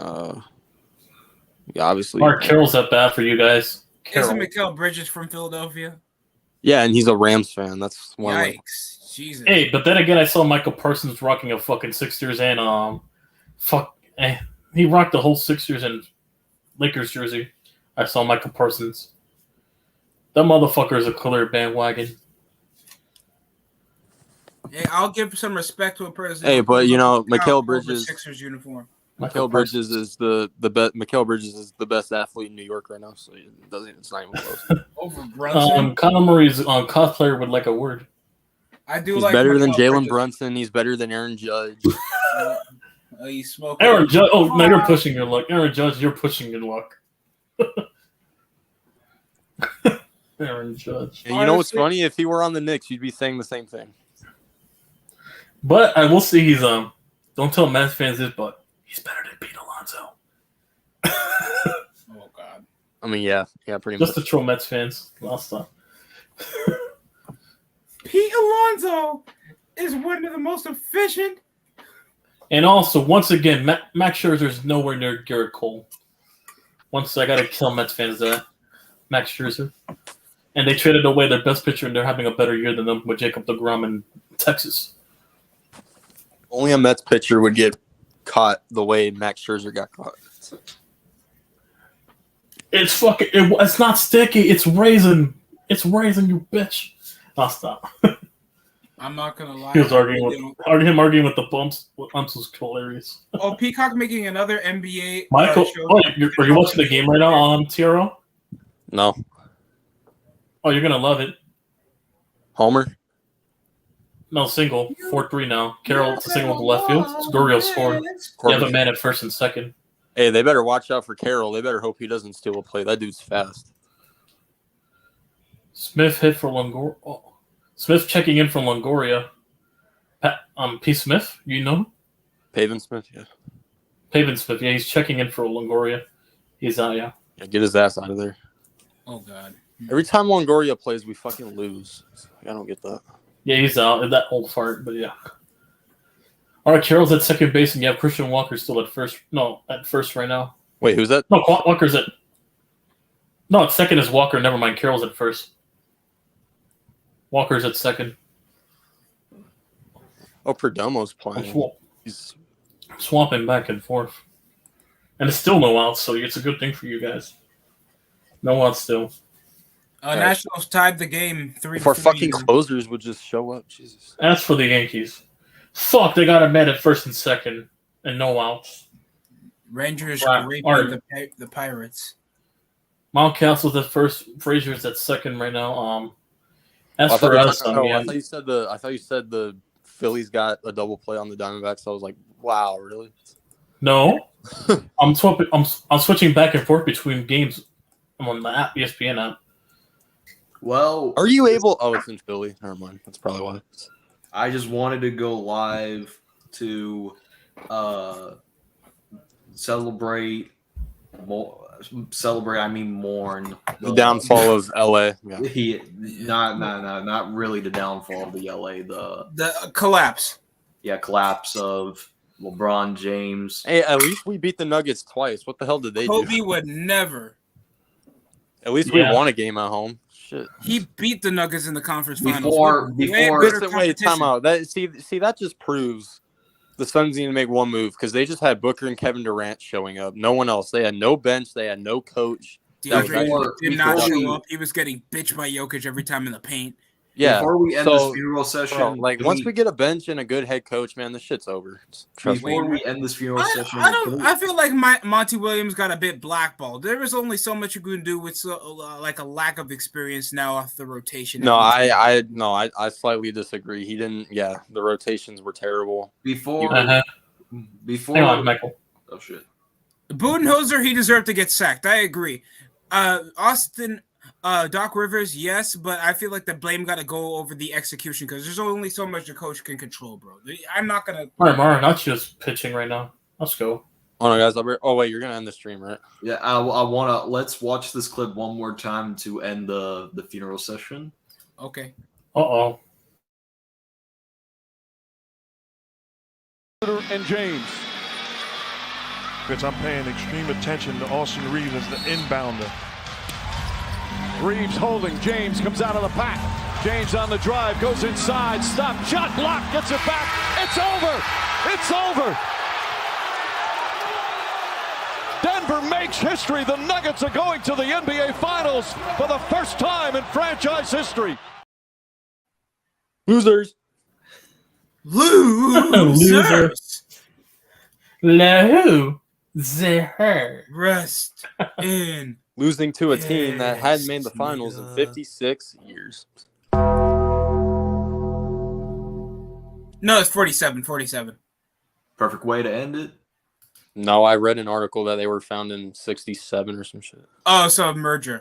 yeah, obviously. Mark Carroll's at bat for you guys. Isn't Mikal Bridges from Philadelphia? Yeah, and he's a Rams fan. That's one. Yikes. Jesus. Hey, but then again, I saw Michael Parsons rocking a fucking Sixers and he rocked the whole Sixers and Lakers jersey. I saw Michael Parsons. That motherfucker is a clear bandwagon. Hey, I'll give some respect to a person. Hey, but you know, Mikal Bridges. Sixers uniform. Mikal Bridges is the best. Mikal Bridges is the best athlete in New York right now, so it's not even close. Over Brunson. Conor Murray's cosplayer would like a word. I do He's like better than Mikal Jalen Bridges. Brunson. He's better than Aaron Judge. He's smoking. Aaron Judge. Oh, now you're pushing your luck. Aaron Judge, you're pushing your luck. Aaron Judge. And you know what's funny? If he were on the Knicks, you'd be saying the same thing. But I will say he's don't tell Mets fans this, but he's better than Pete Alonso. Oh God. I mean, yeah, pretty Just much. to troll Mets fans last time. Pete Alonso is one of the most efficient. And also, once again, Max Scherzer's nowhere near Garrett Cole. Once I gotta tell Mets fans that Max Scherzer, and they traded away their best pitcher, and they're having a better year than them with Jacob deGrom in Texas. Only a Mets pitcher would get caught the way Max Scherzer got caught. It's fucking. It's not sticky. It's raisin. It's raisin, you bitch. I'll stop. I'm not gonna lie. He was arguing with the bumps. Bumps was hilarious. Oh, Peacock making another NBA. Michael, show. are you watching the game right now, Tiro? No. Oh, you're gonna love it. Homer? No, single. 4-3 now. Carroll, it's a single to left field. It's Gurriel scored. You have a man at first and second. Hey, they better watch out for Carroll. They better hope he doesn't steal a play. That dude's fast. Smith hit for Longoria. Oh. Smith checking in from Longoria. P. Smith, you know? Pavin Smith, yeah. Pavin Smith, yeah, he's checking in for Longoria. He's yeah. Yeah, get his ass out of there. Oh God. Every time Longoria plays, we fucking lose. I don't get that. Yeah, he's out. That old fart, but yeah. All right, Carroll's at second base, and you have Christian Walker still at first. No, at first right now. Wait, who's that? No, Walker's at. No, it's second is Walker. Never mind. Carroll's at first. Walker's at second. Oh, Perdomo's playing. He's Swapping back and forth. And it's still no outs, so it's a good thing for you guys. No outs still. Nationals tied the game 3-3. if our fucking closers would just show up, Jesus. As for the Yankees. Fuck, they got a man at first and second, and no outs. Rangers Wow. raping the Pirates. Mountcastle's at first. Frazier's at second right now. As I for us, thought you said the Phillies got a double play on the Diamondbacks. So I was like, wow, really? no, I'm swapping. I'm switching back and forth between games. I'm on the app, ESPN app. Well, Are you able? Oh, it's in Philly. Never mind. That's probably why. I just wanted to go live to celebrate celebrate. I mean, mourn The downfall of LA. Yeah. Not really the downfall of the LA. The collapse. Yeah, collapse of LeBron James. Hey, at least we beat the Nuggets twice. What the hell did they Kobe do? would never. At least we won a game at home. Shit. He beat the Nuggets in the conference finals. Before Wait, time out. That just proves the Suns need to make one move because they just had Booker and Kevin Durant showing up. No one else. They had no bench. They had no coach. DeAndre did not show up. He was getting bitched by Jokic every time in the paint. Yeah. Before we end this funeral session, once we get a bench and a good head coach, man, this shit's over. Before we end this funeral session, I feel like Monty Williams got a bit blackballed. There was only so much you can do with like a lack of experience now off the rotation. No, I slightly disagree. He didn't. Yeah, the rotations were terrible. Before Hang on, Michael. Oh shit. Budenholzer, he deserved to get sacked. I agree. Austin. Doc Rivers, yes, but I feel like the blame got to go over the execution because there's only so much the coach can control, bro. I'm not gonna. All right, Mara, not just pitching right now. Let's go. Oh no, guys! Wait, you're gonna end the stream, right? Yeah, I wanna let's watch this clip one more time to end the funeral session. Okay. Uh-oh. And James. Because I'm paying extreme attention to Austin Reeves as the inbounder. Reeves holding. James comes out of the pack. James on the drive, goes inside, stop, shot block, gets it back. It's over. It's over. Denver makes history. The Nuggets are going to the NBA Finals for the first time in franchise history. Losers. Losers. Loser. Rest in. Losing to a team that hadn't made the finals in 56 years. No, it's 47. Perfect way to end it. No, I read an article that they were found in 67 or some shit. Oh, so a merger.